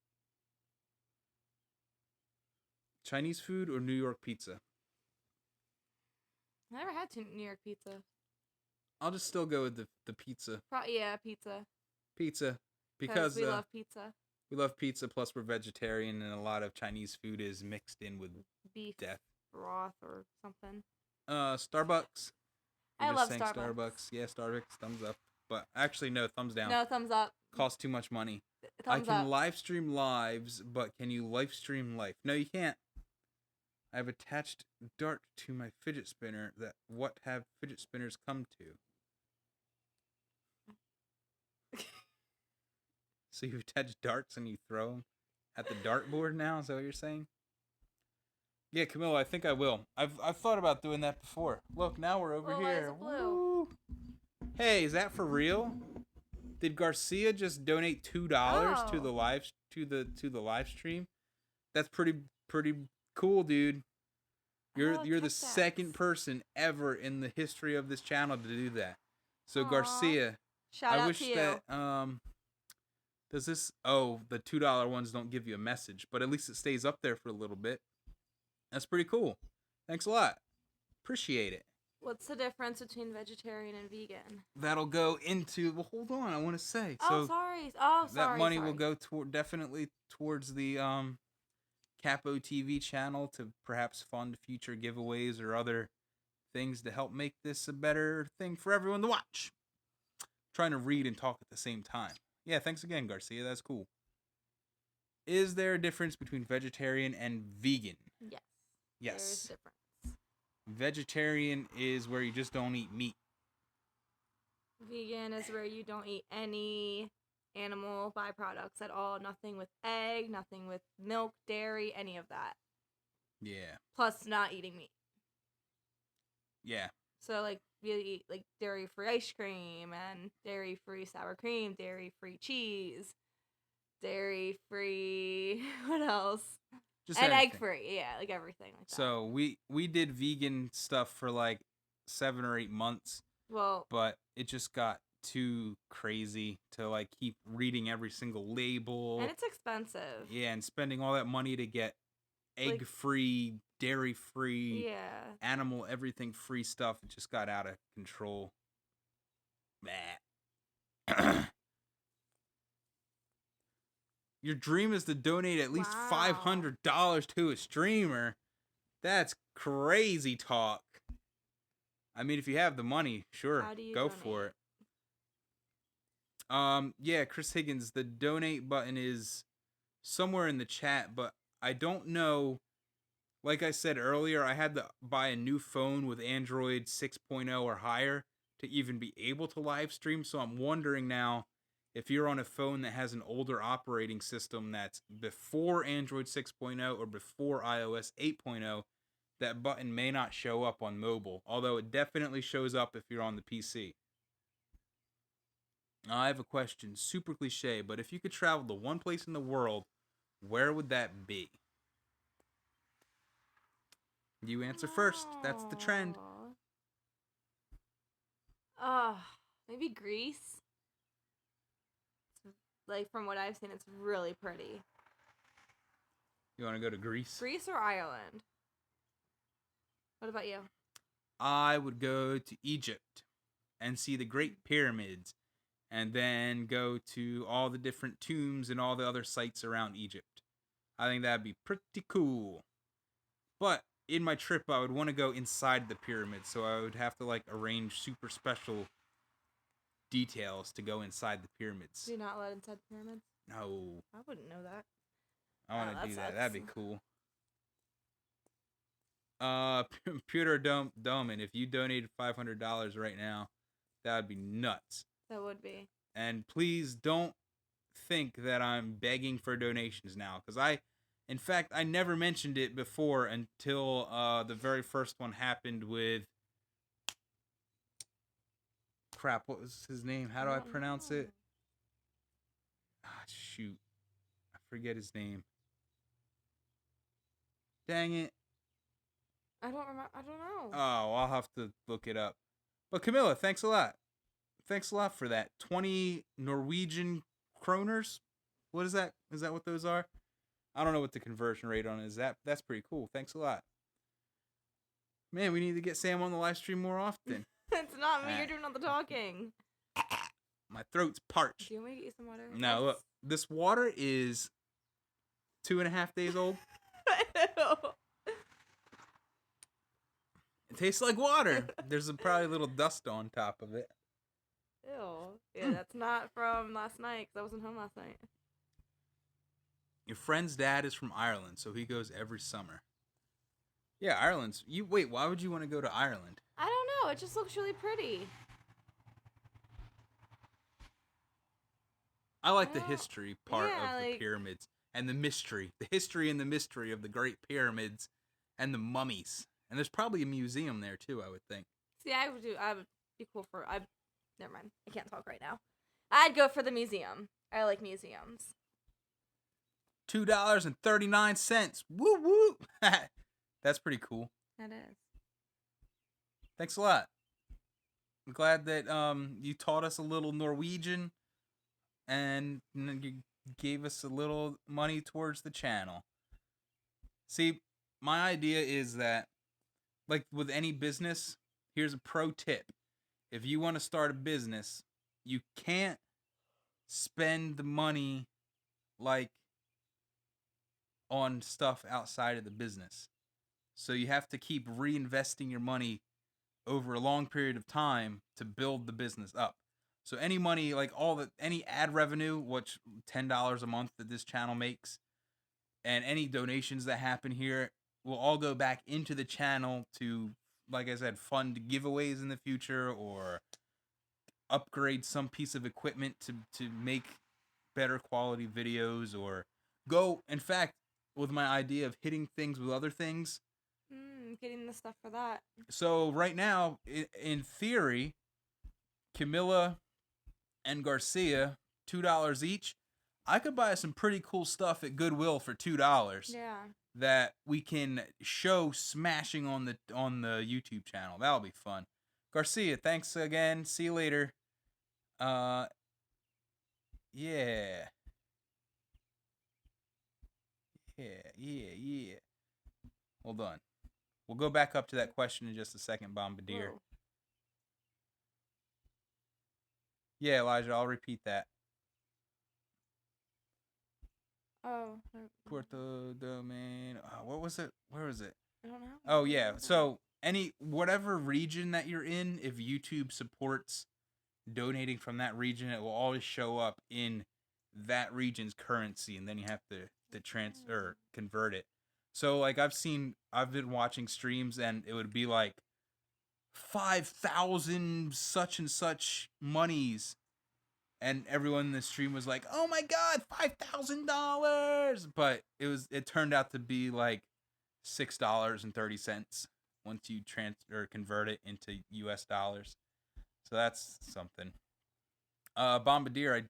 Chinese food or New York pizza? I never had New York pizza. I'll just still go with the pizza. Yeah, pizza. Pizza. Because we love pizza. We love pizza, plus we're vegetarian, and a lot of Chinese food is mixed in with beef death. Broth or something. Starbucks. I love Starbucks. Yeah, Starbucks, thumbs up. But actually, no, thumbs down. No, thumbs up. Costs too much money. Thumbs I can up. live stream lives, but can you live stream life? No, you can't. I have attached dart to my fidget spinner. What have fidget spinners come to? So you attach darts and you throw them at the dartboard now? Is that what you're saying? Yeah, Camilla, I think I will. I've thought about doing that before. Look, now we're over here. Blue. Hey, is that for real? Did Garcia just donate $2 to the live stream? That's pretty cool, dude. You're the second person ever in the history of this channel to do that. So Garcia, shout out I wish to you. that does this? Oh, the $2 ones don't give you a message, but at least it stays up there for a little bit. That's pretty cool. Thanks a lot. Appreciate it. What's the difference between vegetarian and vegan? That'll go into. Well, hold on. I want to say. Oh, sorry. Oh, sorry. That money will go definitely towards the Capo TV channel to perhaps fund future giveaways or other things to help make this a better thing for everyone to watch. I'm trying to read and talk at the same time. Yeah, thanks again, Garcia. That's cool. Is there a difference between vegetarian and vegan? Yes. Yes. There's a difference. Vegetarian is where you just don't eat meat. Vegan is where you don't eat any animal byproducts at all. Nothing with egg, nothing with milk, dairy, any of that. Yeah. Plus not eating meat. Yeah. So, like, you eat, like, dairy-free ice cream and dairy-free sour cream, dairy-free cheese, dairy-free... What else? Just and everything. egg-free. Yeah, like, everything like that. So, we did vegan stuff for, like, 7 or 8 months. Well... But it just got too crazy to, like, keep reading every single label. And it's expensive. Yeah, and spending all that money to get egg-free, dairy-free, animal everything-free stuff. It just got out of control. Meh. Your dream is to donate at least $500 to a streamer. That's crazy talk. I mean, if you have the money, sure, go for it. Yeah, Chris Higgins, the donate button is somewhere in the chat, but I don't know. Like I said earlier, I had to buy a new phone with Android 6.0 or higher to even be able to live stream, so I'm wondering now if you're on a phone that has an older operating system that's before Android 6.0 or before iOS 8.0, that button may not show up on mobile, although it definitely shows up if you're on the PC. I have a question, super cliche, but if you could travel to one place in the world, where would that be? You answer first. That's the trend. Maybe Greece. Like, from what I've seen, it's really pretty. You want to go to Greece? Greece or Ireland? What about you? I would go to Egypt. and see the Great Pyramids, and then go to all the different tombs and all the other sites around Egypt. I think that'd be pretty cool. But in my trip, I would want to go inside the pyramids, so I would have to like arrange super special details to go inside the pyramids. Do you not let inside the pyramids? No. I wouldn't know that. I want to that do that. sucks. That'd be cool. Pewter Doman, if you donated $500 right now, that would be nuts. That would be. And please don't think that I'm begging for donations now, because in fact, I never mentioned it before until the very first one happened with. Crap, what was his name? How do I pronounce it? Ah, shoot. I forget his name. Dang it. I don't remember. I don't know. Oh, I'll have to look it up. But Camilla, thanks a lot. Thanks a lot for that. 20 Norwegian kroners? What is that? Is that what those are? I don't know what the conversion rate on it is. That's pretty cool. Thanks a lot. Man, we need to get Sam on the live stream more often. It's not me. You're doing all the talking. My throat's parched. Do you want me to get you some water? No, look. This water is 2.5 days old. I know. It tastes like water. There's probably a little dust on top of it. Ew. Yeah, that's not from last night, because I wasn't home last night. Your friend's dad is from Ireland, so he goes every summer. Yeah, Ireland's... Wait, why would you want to go to Ireland? I don't know. It just looks really pretty. I like the history part yeah, of the pyramids. And the mystery. The history and the mystery of the Great Pyramids and the mummies. And there's probably a museum there, too, I would think. See, I would be cool for... Never mind. I can't talk right now. I'd go for the museum. I like museums. $2.39. Woo woo. That's pretty cool. That is. Thanks a lot. I'm glad that you taught us a little Norwegian and you gave us a little money towards the channel. See, my idea is that, like with any business, here's a pro tip. If you want to start a business, you can't spend the money like on stuff outside of the business. So you have to keep reinvesting your money over a long period of time to build the business up. So any money, like any ad revenue, which $10 a month that this channel makes, and any donations that happen here will all go back into the channel to, like I said, fund giveaways in the future or upgrade some piece of equipment to make better quality videos, or go, in fact, with my idea of hitting things with other things. Getting the stuff for that. So right now, in theory, Camilla and Garcia, $2 each. I could buy some pretty cool stuff at Goodwill for $2. Yeah. That we can show smashing on the YouTube channel. That'll be fun. Garcia, thanks again. See you later. Yeah. Yeah. Hold on. We'll go back up to that question in just a second, Bombardier. Whoa. Yeah, Elijah, I'll repeat that. Oh. Puerto Domain. What was it? Where was it? I don't know. Oh, yeah. So, whatever region that you're in, if YouTube supports donating from that region, it will always show up in that region's currency, and then you have to convert it. So, like, I've been watching streams, and it would be like 5,000 such and such monies. And everyone in the stream was like, "Oh my God, $5,000!" But it turned out to be like $6.30 once you convert it into US dollars. So that's something. Bombardier,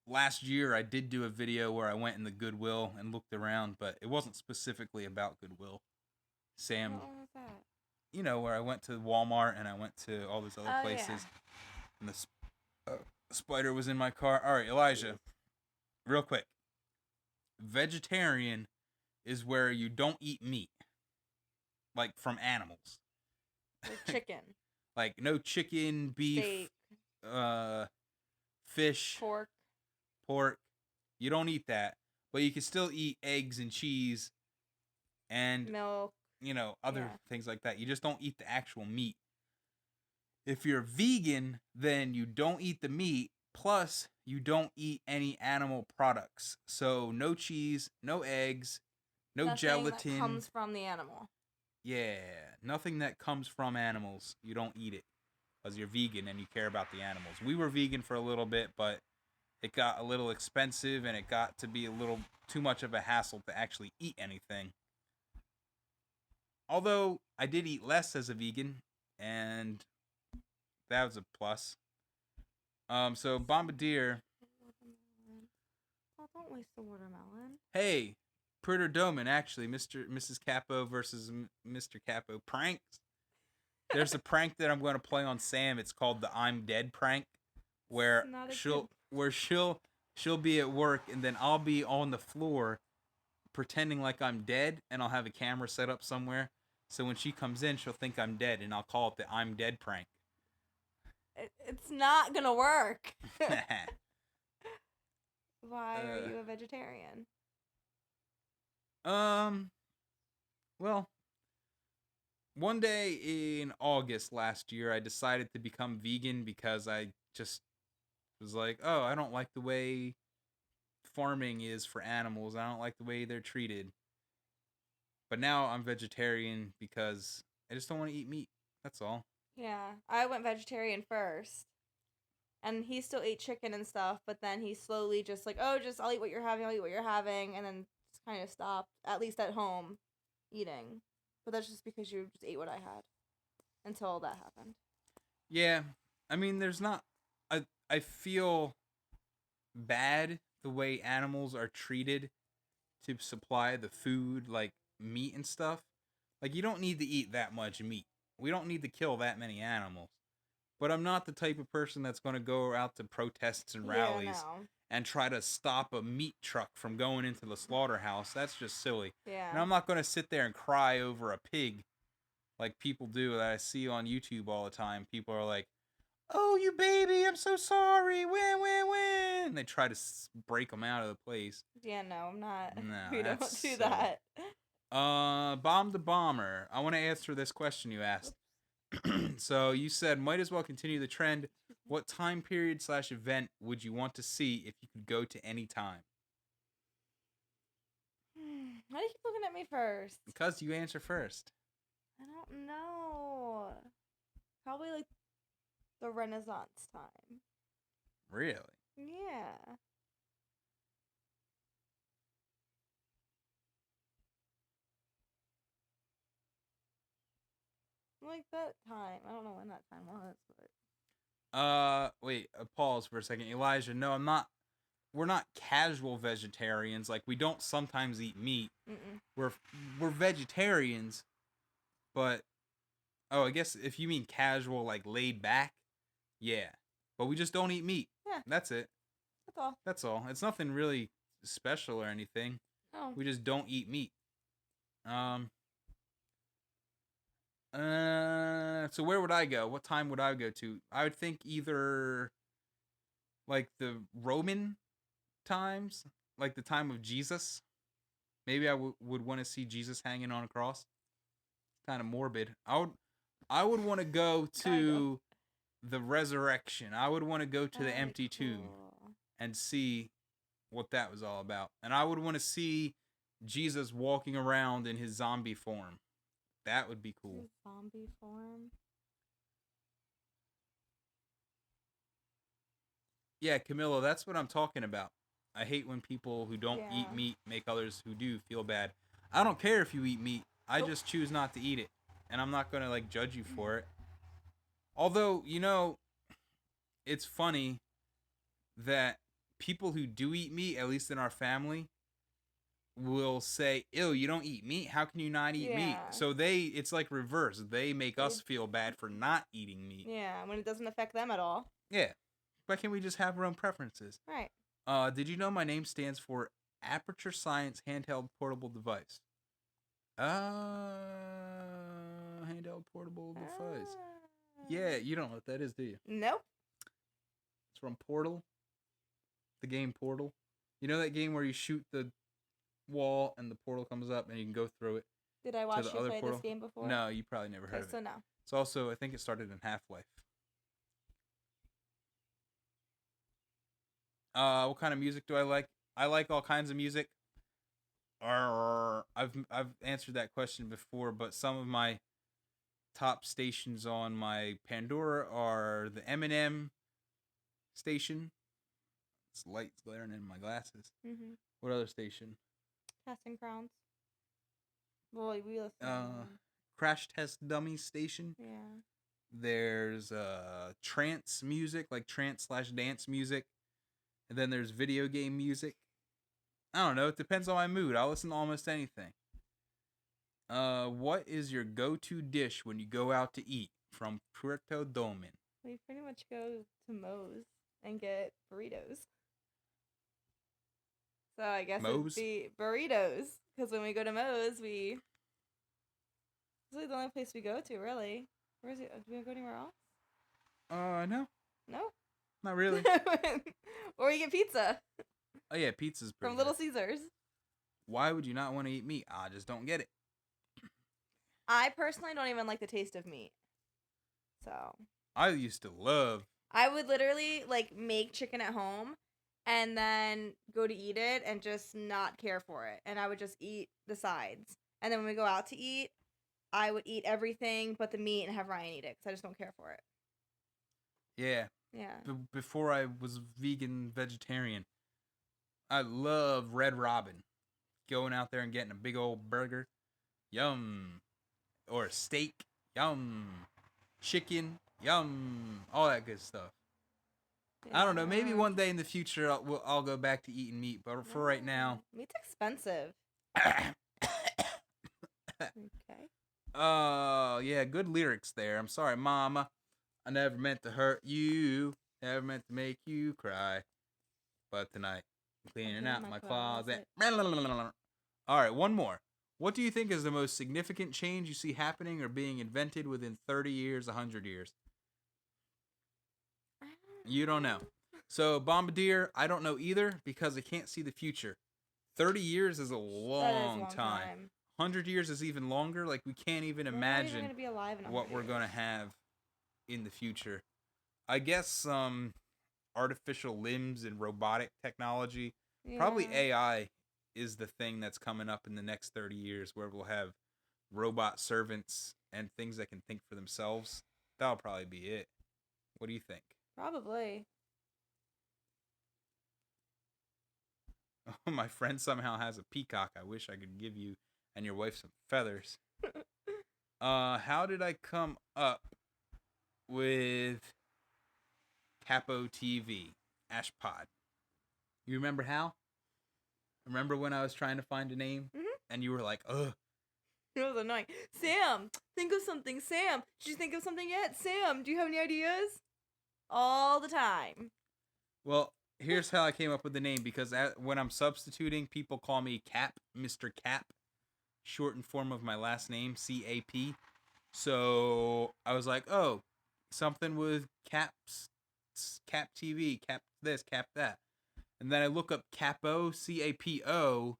last year I did do a video where I went in the Goodwill and looked around, but it wasn't specifically about Goodwill. Sam, What was that? you know, where I went to Walmart and I went to all those other places. Yeah. And the spider was in my car. All right, Elijah, real quick. Vegetarian is where you don't eat meat, like from animals. Like chicken. Like no chicken, beef, Steak, fish, pork. pork. You don't eat that, but you can still eat eggs and cheese and Milk. other Yeah. things like that. You just don't eat the actual meat. If you're vegan, then you don't eat the meat, plus you don't eat any animal products. So no cheese, no eggs, no Nothing gelatin. that comes from the animal. Yeah, nothing that comes from animals. You don't eat it because you're vegan and you care about the animals. We were vegan for a little bit, but it got a little expensive and it got to be a little too much of a hassle to actually eat anything. Although I did eat less as a vegan, and that was a plus. So Bombardier, Oh, don't waste the watermelon. hey, Pritter Doman, actually, Mrs. Capo versus Mr. Capo pranks. There's a prank that I'm going to play on Sam. It's called the I'm Dead prank, where she'll be at work and then I'll be on the floor pretending like I'm dead, and I'll have a camera set up somewhere. So when she comes in, she'll think I'm dead, and I'll call it the I'm Dead prank. It's not gonna work. Why are you a vegetarian? Well, one day in August last year, I decided to become vegan because I just was like, oh, I don't like the way farming is for animals. I don't like the way they're treated. But now I'm vegetarian because I just don't want to eat meat. That's all. Yeah, I went vegetarian first. And he still ate chicken and stuff, but then he slowly just like, oh, just I'll eat what you're having, I'll eat what you're having, and then just kind of stopped, at least at home, eating. But that's just because you just ate what I had until that happened. Yeah, I mean, there's not. I feel bad the way animals are treated to supply the food, like meat and stuff. Like, you don't need to eat that much meat. We don't need to kill that many animals. But I'm not the type of person that's going to go out to protests and rallies and try to stop a meat truck from going into the slaughterhouse. That's just silly. Yeah. And I'm not going to sit there and cry over a pig like people do that I see on YouTube all the time. People are like, oh, you baby, I'm so sorry. Win, win, win. They try to break them out of the place. Yeah, no, I'm not. No, We don't do silly. that. Bomb the Bomber. I want to answer this question you asked. So you said, might as well continue the trend. What time period / event would you want to see if you could go to any time? Why do you keep looking at me first? Because you answer first. I don't know. Probably like the Renaissance time. Really? Yeah. Like that time. I don't know when that time was, but Wait, pause for a second. Elijah, no, I'm not. We're not casual vegetarians. Like, we don't sometimes eat meat. Mm-mm. We're vegetarians, but I guess if you mean casual, like laid back, yeah. But we just don't eat meat. Yeah. That's it. That's all. That's all. It's nothing really special or anything. Oh. We just don't eat meat. So where would I go? What time would I go to? I would think either like the Roman times, like the time of Jesus. Maybe I would want to see Jesus hanging on a cross. Kind of morbid. I would want to go to the resurrection. I would want to go to the empty tomb and see what that was all about. And I would want to see Jesus walking around in his zombie form. That would be cool. Zombie form? Yeah, Camilo, that's what I'm talking about. I hate when people who don't eat meat make others who do feel bad. I don't care if you eat meat. I just choose not to eat it. And I'm not going to, like, judge you for it. Although, it's funny that people who do eat meat, at least in our family, will say, ew, you don't eat meat? How can you not eat meat? So it's like reverse. They make us feel bad for not eating meat. Yeah, when it doesn't affect them at all. Yeah. Why can't we just have our own preferences? Right. Did you know my name stands for Aperture Science Handheld Portable Device? Handheld portable device. Yeah, you don't know what that is, do you? Nope. It's from Portal. The game Portal. You know that game where you shoot the wall and the portal comes up and you can go through it Did I to watch the you other play portal? this game before? No, you probably never heard Okay, of so it. no. It's also, I think it started in Half-Life. What kind of music do I like? I like all kinds of music. I've answered that question before, but some of my top stations on my Pandora are the Eminem station. It's lights glaring in my glasses. Mm-hmm. What other station? Casting Crowns. Well, we listen. Crash Test Dummies station. Yeah. There's trance music, like trance/dance music. And then there's video game music. I don't know. It depends on my mood. I'll listen to almost anything. What is your go-to dish when you go out to eat? From Puerto Domen. We pretty much go to Moe's and get burritos. So I guess Moe's? it'd be burritos. Because when we go to Moe's, it's really the only place we go to, really. Where is it? Do we go anywhere else? No. No? Not really. Or you get pizza Oh, yeah, pizza's pretty from Little good. Caesars. Why would you not want to eat meat? I just don't get it. I personally don't even like the taste of meat. So I used to love... I would literally, like, make chicken at home and then go to eat it and just not care for it. And I would just eat the sides. And then when we go out to eat, I would eat everything but the meat and have Ryan eat it because I just don't care for it. Yeah. Yeah. Before I was vegan vegetarian, I love Red Robin. Going out there and getting a big old burger. Yum. Or a steak. Yum. Chicken. Yum. All that good stuff. I don't know. Maybe one day in the future I'll go back to eating meat. But for right now... Meat's expensive. Okay. Oh, yeah. Good lyrics there. I'm sorry, Mama. I never meant to hurt you. Never meant to make you cry. But tonight, I'm cleaning out my closet. All right, one more. What do you think is the most significant change you see happening or being invented within 30 years, 100 years? You don't know. So, Bombardier, I don't know either because I can't see the future. 30 years is a long time. 100 years is even longer. Like, we can't even imagine gonna be alive in what we're going to have in the future. I guess artificial limbs and robotic technology. Yeah. Probably AI is the thing that's coming up in the next 30 years where we'll have robot servants and things that can think for themselves. That'll probably be it. What do you think? Probably. Oh, my friend somehow has a peacock. I wish I could give you and your wife some feathers. How did I come up with Capo TV? Ashpod. You remember how? Remember when I was trying to find a name? Mm-hmm. And you were like, ugh. It was annoying. Sam, think of something. Sam, did you think of something yet? Sam, do you have any ideas? All the time. Well, here's how I came up with the name, because when I'm substituting, people call me Cap, Mr. Cap, shortened form of my last name, C-A-P. So I was like, oh, something with Caps, Cap TV, Cap this, Cap that. And then I look up Capo, C-A-P-O.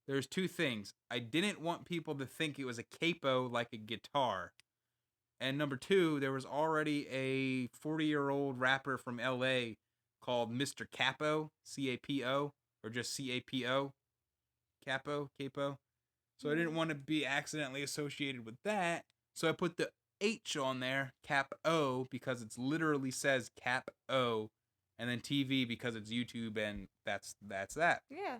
There's two things. I didn't want people to think it was a capo like a guitar. And number two, there was already a 40-year-old rapper from LA called Mr. Capo, C-A-P-O, or just C-A-P-O, Capo. So I didn't want to be accidentally associated with that. So I put the H on there, Capo, because it literally says Capo, and then TV because it's YouTube, and that's that. Yeah.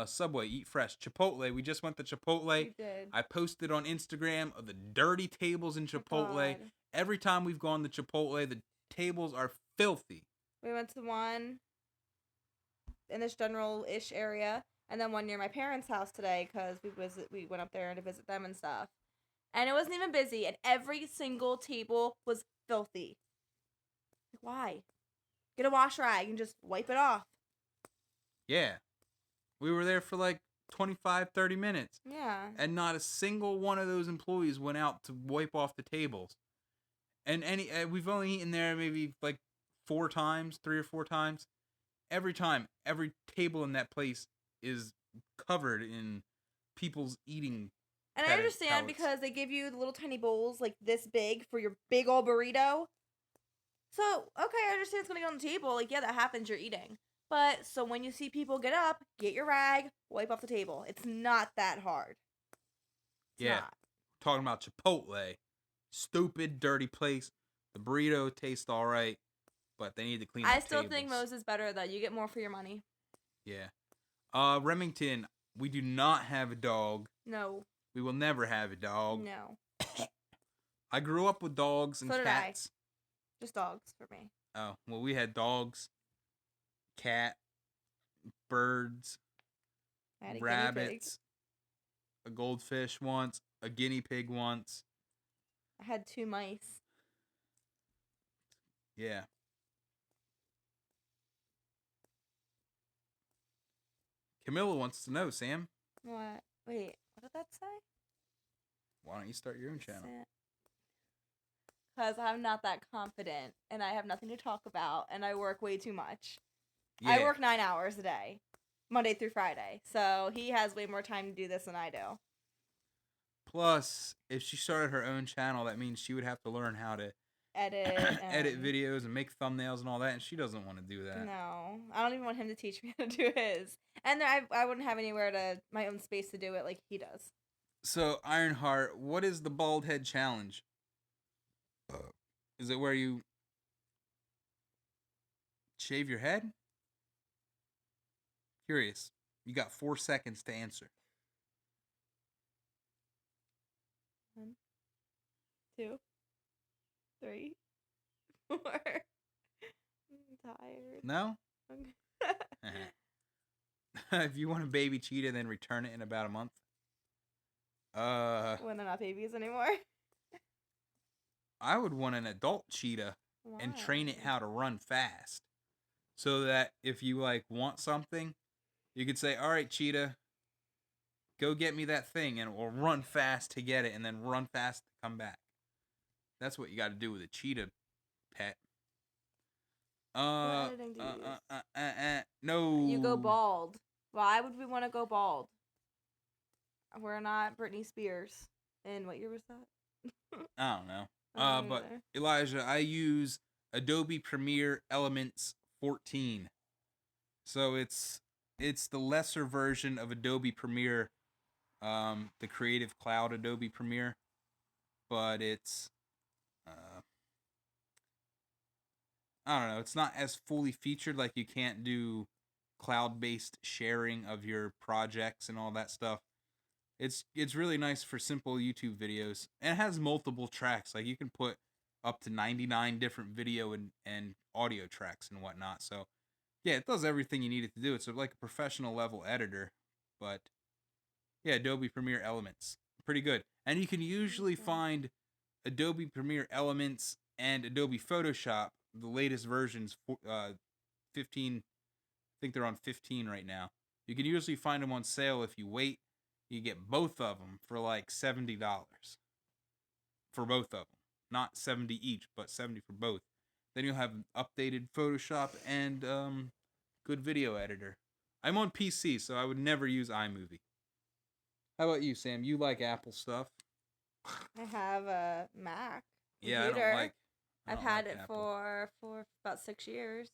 Subway, eat fresh. Chipotle, we just went to Chipotle. You did. I posted on Instagram of the dirty tables in Chipotle. God. Every time we've gone to Chipotle, the tables are filthy. We went to one in this general-ish area, and then one near my parents' house today because we went up there to visit them and stuff. And it wasn't even busy, and every single table was filthy. Why? Get a wash rag and just wipe it off. Yeah. We were there for like 25, 30 minutes. Yeah. And not a single one of those employees went out to wipe off the tables. And we've only eaten there maybe like 3 or 4 times. Every time, every table in that place is covered in people's eating. And I understand because they give you the little tiny bowls like this big for your big old burrito. So, okay, I understand it's going to go on the table. Like, yeah, that happens. You're eating. But, so when you see people get up, get your rag, wipe off the table. It's not that hard. It's not. Talking about Chipotle. Stupid, dirty place. The burrito tastes all right, but they need to clean up tables. I still think Moe's is better, though. You get more for your money. Yeah. Remington, we do not have a dog. No. We will never have a dog. No. I grew up with dogs and cats. Just dogs for me. Oh, well, we had dogs, cat, birds, rabbits, a goldfish once, a guinea pig once. I had 2 mice. Yeah. Camilla wants to know, Sam. What? Wait, what did that say? Why don't you start your own channel? Because I'm not that confident, and I have nothing to talk about, and I work way too much. Yeah. I work 9 hours a day, Monday through Friday, so he has way more time to do this than I do. Plus, if she started her own channel, that means she would have to learn how to edit videos and make thumbnails and all that, and she doesn't want to do that. No, I don't even want him to teach me how to do his. And I wouldn't have anywhere my own space to do it like he does. So, Ironheart, what is the bald head challenge? Is it where you shave your head? Curious. You got 4 seconds to answer. 1, 2, 3, 4. I'm tired. No? If you want a baby cheetah, then return it in about a month. When they're not babies anymore. I would want an adult cheetah and train it how to run fast. So that if you want something, you could say, all right, cheetah, go get me that thing, and it will run fast to get it and then run fast to come back. That's what you got to do with a cheetah pet. What editing do you use? No. You go bald. Why would we want to go bald? We're not Britney Spears. And what year was that? I don't know. But Elijah, I use Adobe Premiere Elements 14. So it's the lesser version of Adobe Premiere, the Creative Cloud Adobe Premiere, but it's I don't know, it's not as fully featured. Like, you can't do cloud-based sharing of your projects and all that stuff. It's really nice for simple YouTube videos, and it has multiple tracks. Like, you can put up to 99 different video and audio tracks and whatnot. So, yeah, it does everything you need it to do. It's like a professional level editor. But, yeah, Adobe Premiere Elements. Pretty good. And you can usually find Adobe Premiere Elements and Adobe Photoshop, the latest versions, 15, I think they're on 15 right now. You can usually find them on sale if you wait. You get both of them for like $70 for both of them. Not 70 each, but 70 for both. Then you'll have updated Photoshop and good video editor. I'm on PC, so I would never use iMovie. How about you, Sam? You like Apple stuff? I have a Mac computer. Yeah, I've had it for about 6 years.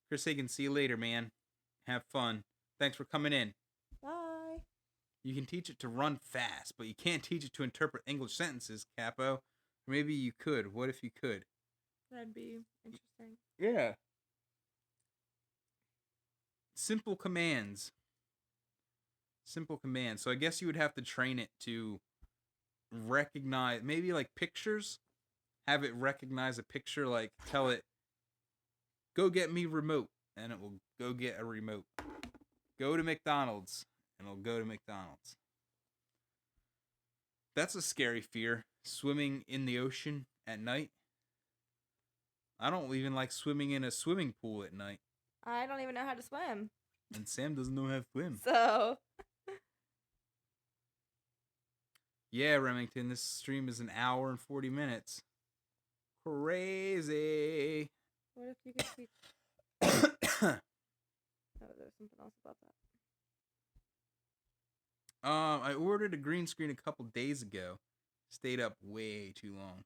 Chris Hagan, see you later, man. Have fun. Thanks for coming in. Bye. You can teach it to run fast, but you can't teach it to interpret English sentences, Capo. Maybe you could. What if you could? That'd be interesting. Yeah. Simple commands. Simple commands. So I guess you would have to train it to recognize, maybe like pictures. Have it recognize a picture, like tell it, go get me remote, and it will go get a remote. Go to McDonald's, and it'll go to McDonald's. That's a scary fear, swimming in the ocean at night. I don't even like swimming in a swimming pool at night. I don't even know how to swim. And Sam doesn't know how to swim. So Yeah, Remington, this stream is an hour and 40 minutes. Crazy. what if you could teach? Oh, there's something else about that. I ordered a green screen a couple days ago. Stayed up way too long.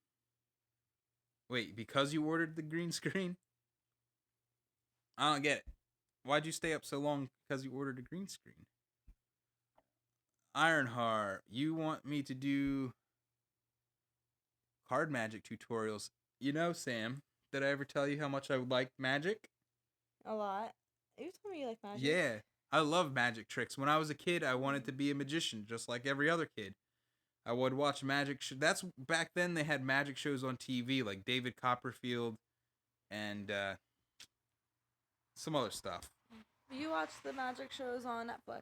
Wait, because you ordered the green screen? I don't get it. Why'd you stay up so long because you ordered a green screen? Ironheart, you want me to do card magic tutorials. You know, Sam, did I ever tell you how much I liked magic? A lot. You told me you like magic. Yeah, I love magic tricks. When I was a kid, I wanted to be a magician, just like every other kid. I would watch magic. That's back then. They had magic shows on TV, like David Copperfield, and some other stuff. You watch the magic shows on Netflix.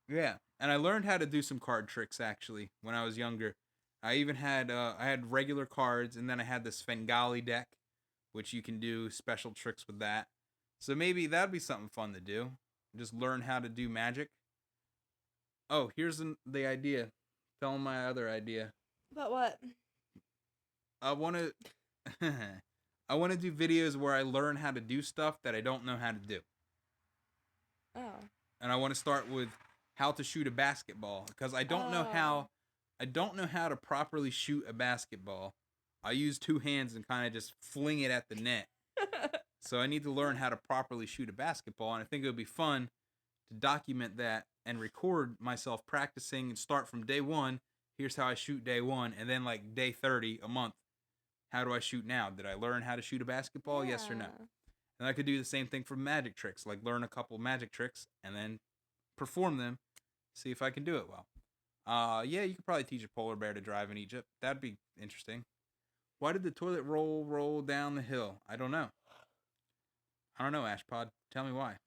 Yeah, and I learned how to do some card tricks actually when I was younger. I even had I had regular cards, and then I had the Svengali deck, which you can do special tricks with that. So maybe that'd be something fun to do. Just learn how to do magic. Oh, here's the idea. Tell them my other idea. But what? I want to I want to do videos where I learn how to do stuff that I don't know how to do. Oh. And I want to start with how to shoot a basketball because I don't know how to properly shoot a basketball. I use two hands and kind of just fling it at the net. So I need to learn how to properly shoot a basketball, and I think it would be fun to document that and record myself practicing and start from day 1. Here's how I shoot day 1, and then like day 30 a month. How do I shoot now? Did I learn how to shoot a basketball? Yeah. Yes or no? And I could do the same thing for magic tricks, like learn a couple magic tricks and then perform them, see if I can do it well. Yeah, you could probably teach a polar bear to drive in Egypt. That'd be interesting. Why did the toilet roll down the hill? I don't know. Ashpod. Tell me why.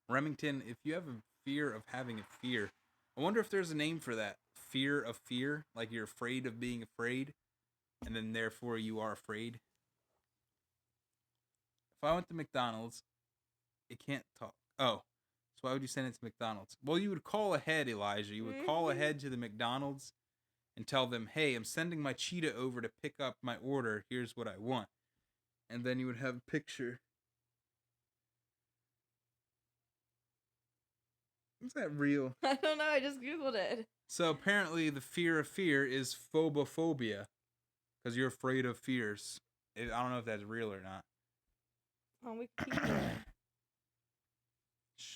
Remington, if you have a fear of having a fear, I wonder if there's a name for that. Fear of fear? Like you're afraid of being afraid, and then therefore you are afraid? If I went to McDonald's, it can't talk. Oh, so why would you send it to McDonald's? Well, you would call ahead, Elijah. You would call ahead to the McDonald's and tell them, hey, I'm sending my cheetah over to pick up my order. Here's what I want. And then you would have a picture. Is that real? I don't know. I just Googled it. So apparently the fear of fear is phobophobia. Because you're afraid of fears. I don't know if that's real or not. On Wikipedia.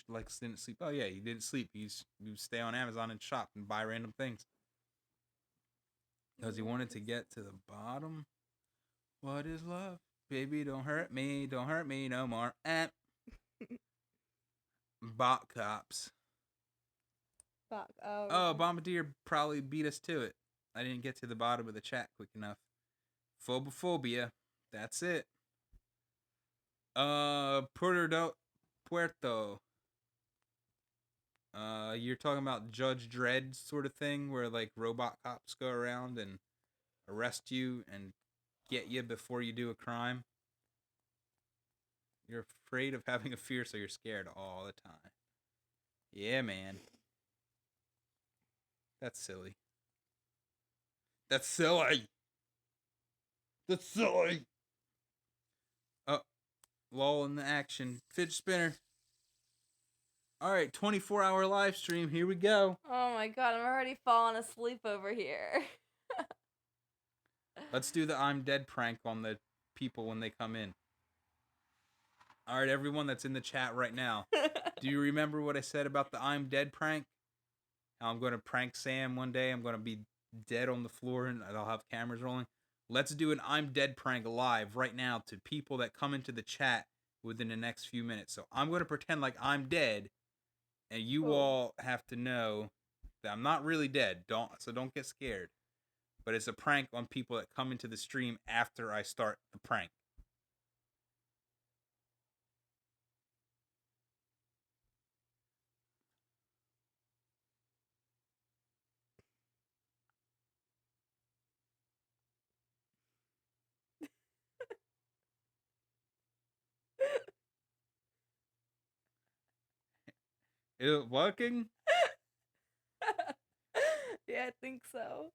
Like didn't sleep. Oh yeah, you didn't sleep. You stay on Amazon and shop and buy random things. Because he wanted to get to the bottom. What is love? Baby, don't hurt me no more. Bot cops. Oh, Bombardier probably beat us to it. I didn't get to the bottom of the chat quick enough. Phobophobia. That's it. Puerto. You're talking about Judge Dredd sort of thing where like robot cops go around and arrest you and get you before you do a crime. You're afraid of having a fear, so you're scared all the time. Yeah, man. That's silly. That's silly. That's silly. Oh, lull in the action. Fidget spinner. Alright, 24-hour live stream. Here we go. Oh my god, I'm already falling asleep over here. Let's do the I'm dead prank on the people when they come in. Alright, everyone that's in the chat right now. Do you remember what I said about the I'm dead prank? How I'm going to prank Sam one day. I'm going to be dead on the floor and I'll have cameras rolling. Let's do an I'm dead prank live right now to people that come into the chat within the next few minutes. So I'm going to pretend like I'm dead. And you all have to know that I'm not really dead. Don't get scared. But it's a prank on people that come into the stream after I start the prank. Is it working? Yeah, I think so.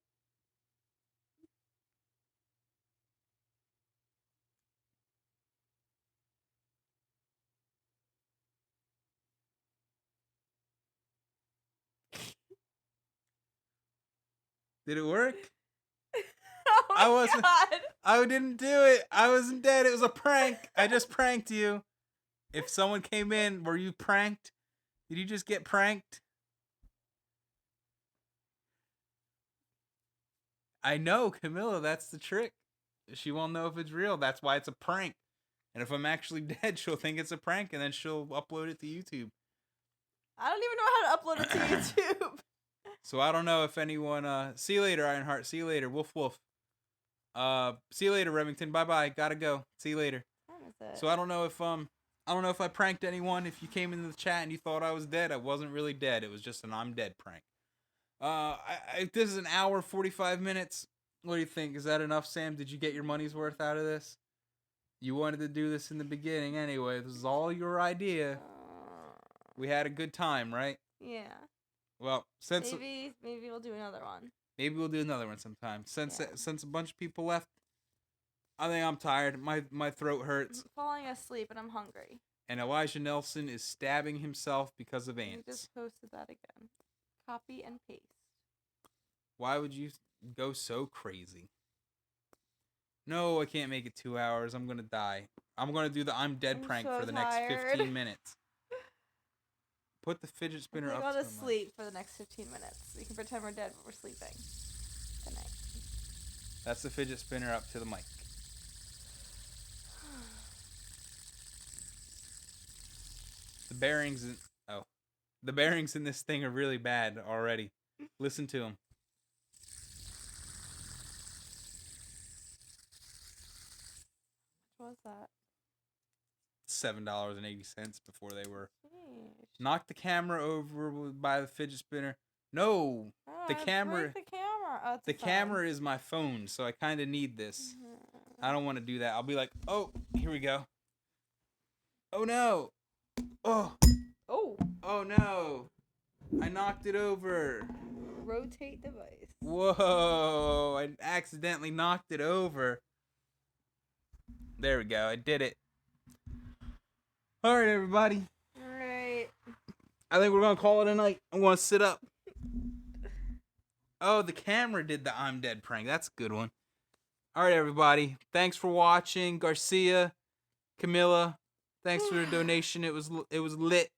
Did it work? Oh my I wasn't- God. I didn't do it. I wasn't dead. It was a prank. I just pranked you. If someone came in, were you pranked? Did you just get pranked? I know, Camilla, that's the trick. She won't know if it's real. That's why it's a prank. And if I'm actually dead, she'll think it's a prank and then she'll upload it to YouTube. I don't even know how to upload it to YouTube. So I don't know if anyone see you later, Ironheart. See you later. Woof woof. See you later, Remington. Bye bye. Gotta go. See you later. What is it? So I don't know if I pranked anyone. If you came into the chat and you thought I was dead, I wasn't really dead. It was just an I'm dead prank. This is an hour 45 minutes. What do you think? Is that enough, Sam? Did you get your money's worth out of this? You wanted to do this in the beginning anyway. This is all your idea. We had a good time, right? Yeah. Well, since Maybe we'll do another one. maybe we'll do another one sometime. Since a bunch of people left, I think I'm tired. My throat hurts. I'm falling asleep and I'm hungry. And Elijah Nelson is stabbing himself because of You ants. just posted that again. Copy and paste. Why would you go so crazy? No, I can't make it 2 hours. I'm gonna die. I'm gonna do the I'm dead prank so for the next tired. 15 minutes. Put the fidget spinner up. Go to the mic. sleep for the next 15 minutes. We can pretend we're dead, but we're sleeping. Good night. That's the fidget spinner up to the mic. The bearings in this thing are really bad already. Listen to them. What was that? $7.80 before they were. Sheesh. Knock the camera over by the fidget spinner. No, Oh, the I camera. break the camera. Oh, it's The a phone. camera is my phone, so I kind of need this. I don't want to do that. I'll be like, oh, here we go. Oh no. Oh. Oh. Oh no. I knocked it over. Rotate device. Whoa. I accidentally knocked it over. There we go. I did it. All right, everybody. All right. I think we're going to call it a night. I'm going to sit up. Oh, the camera did the I'm dead prank. That's a good one. All right, everybody. Thanks for watching. Garcia, Camilla, thanks for the donation. It was lit.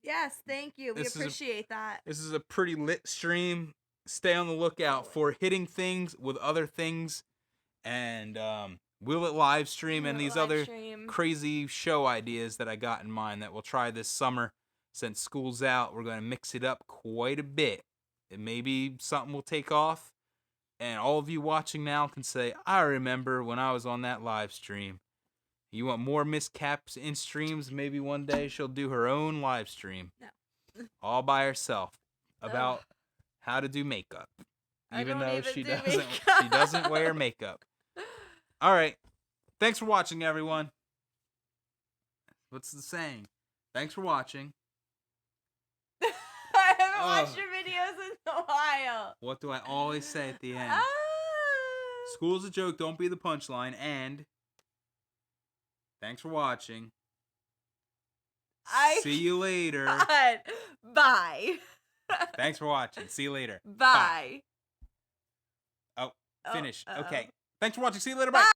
Yes, thank you. We appreciate that. This is a pretty lit stream. Stay on the lookout for hitting things with other things and Will It live stream and these other crazy show ideas that I got in mind that we'll try this summer. Since school's out, we're going to mix it up quite a bit. And maybe something will take off. And all of you watching now can say, I remember when I was on that live stream. You want more Miss Caps in streams? Maybe one day she'll do her own live stream. No. All by herself. About how to do makeup. Even though she doesn't wear makeup. All right. Thanks for watching, everyone. What's the saying? Thanks for watching. I haven't watched your videos in a while. What do I always say at the end? School's a joke, don't be the punchline, and thanks for watching. See you later. God. Bye. Thanks for watching. See you later. Bye. Oh, finish. Uh-oh. Okay. Thanks for watching. See you later. Bye.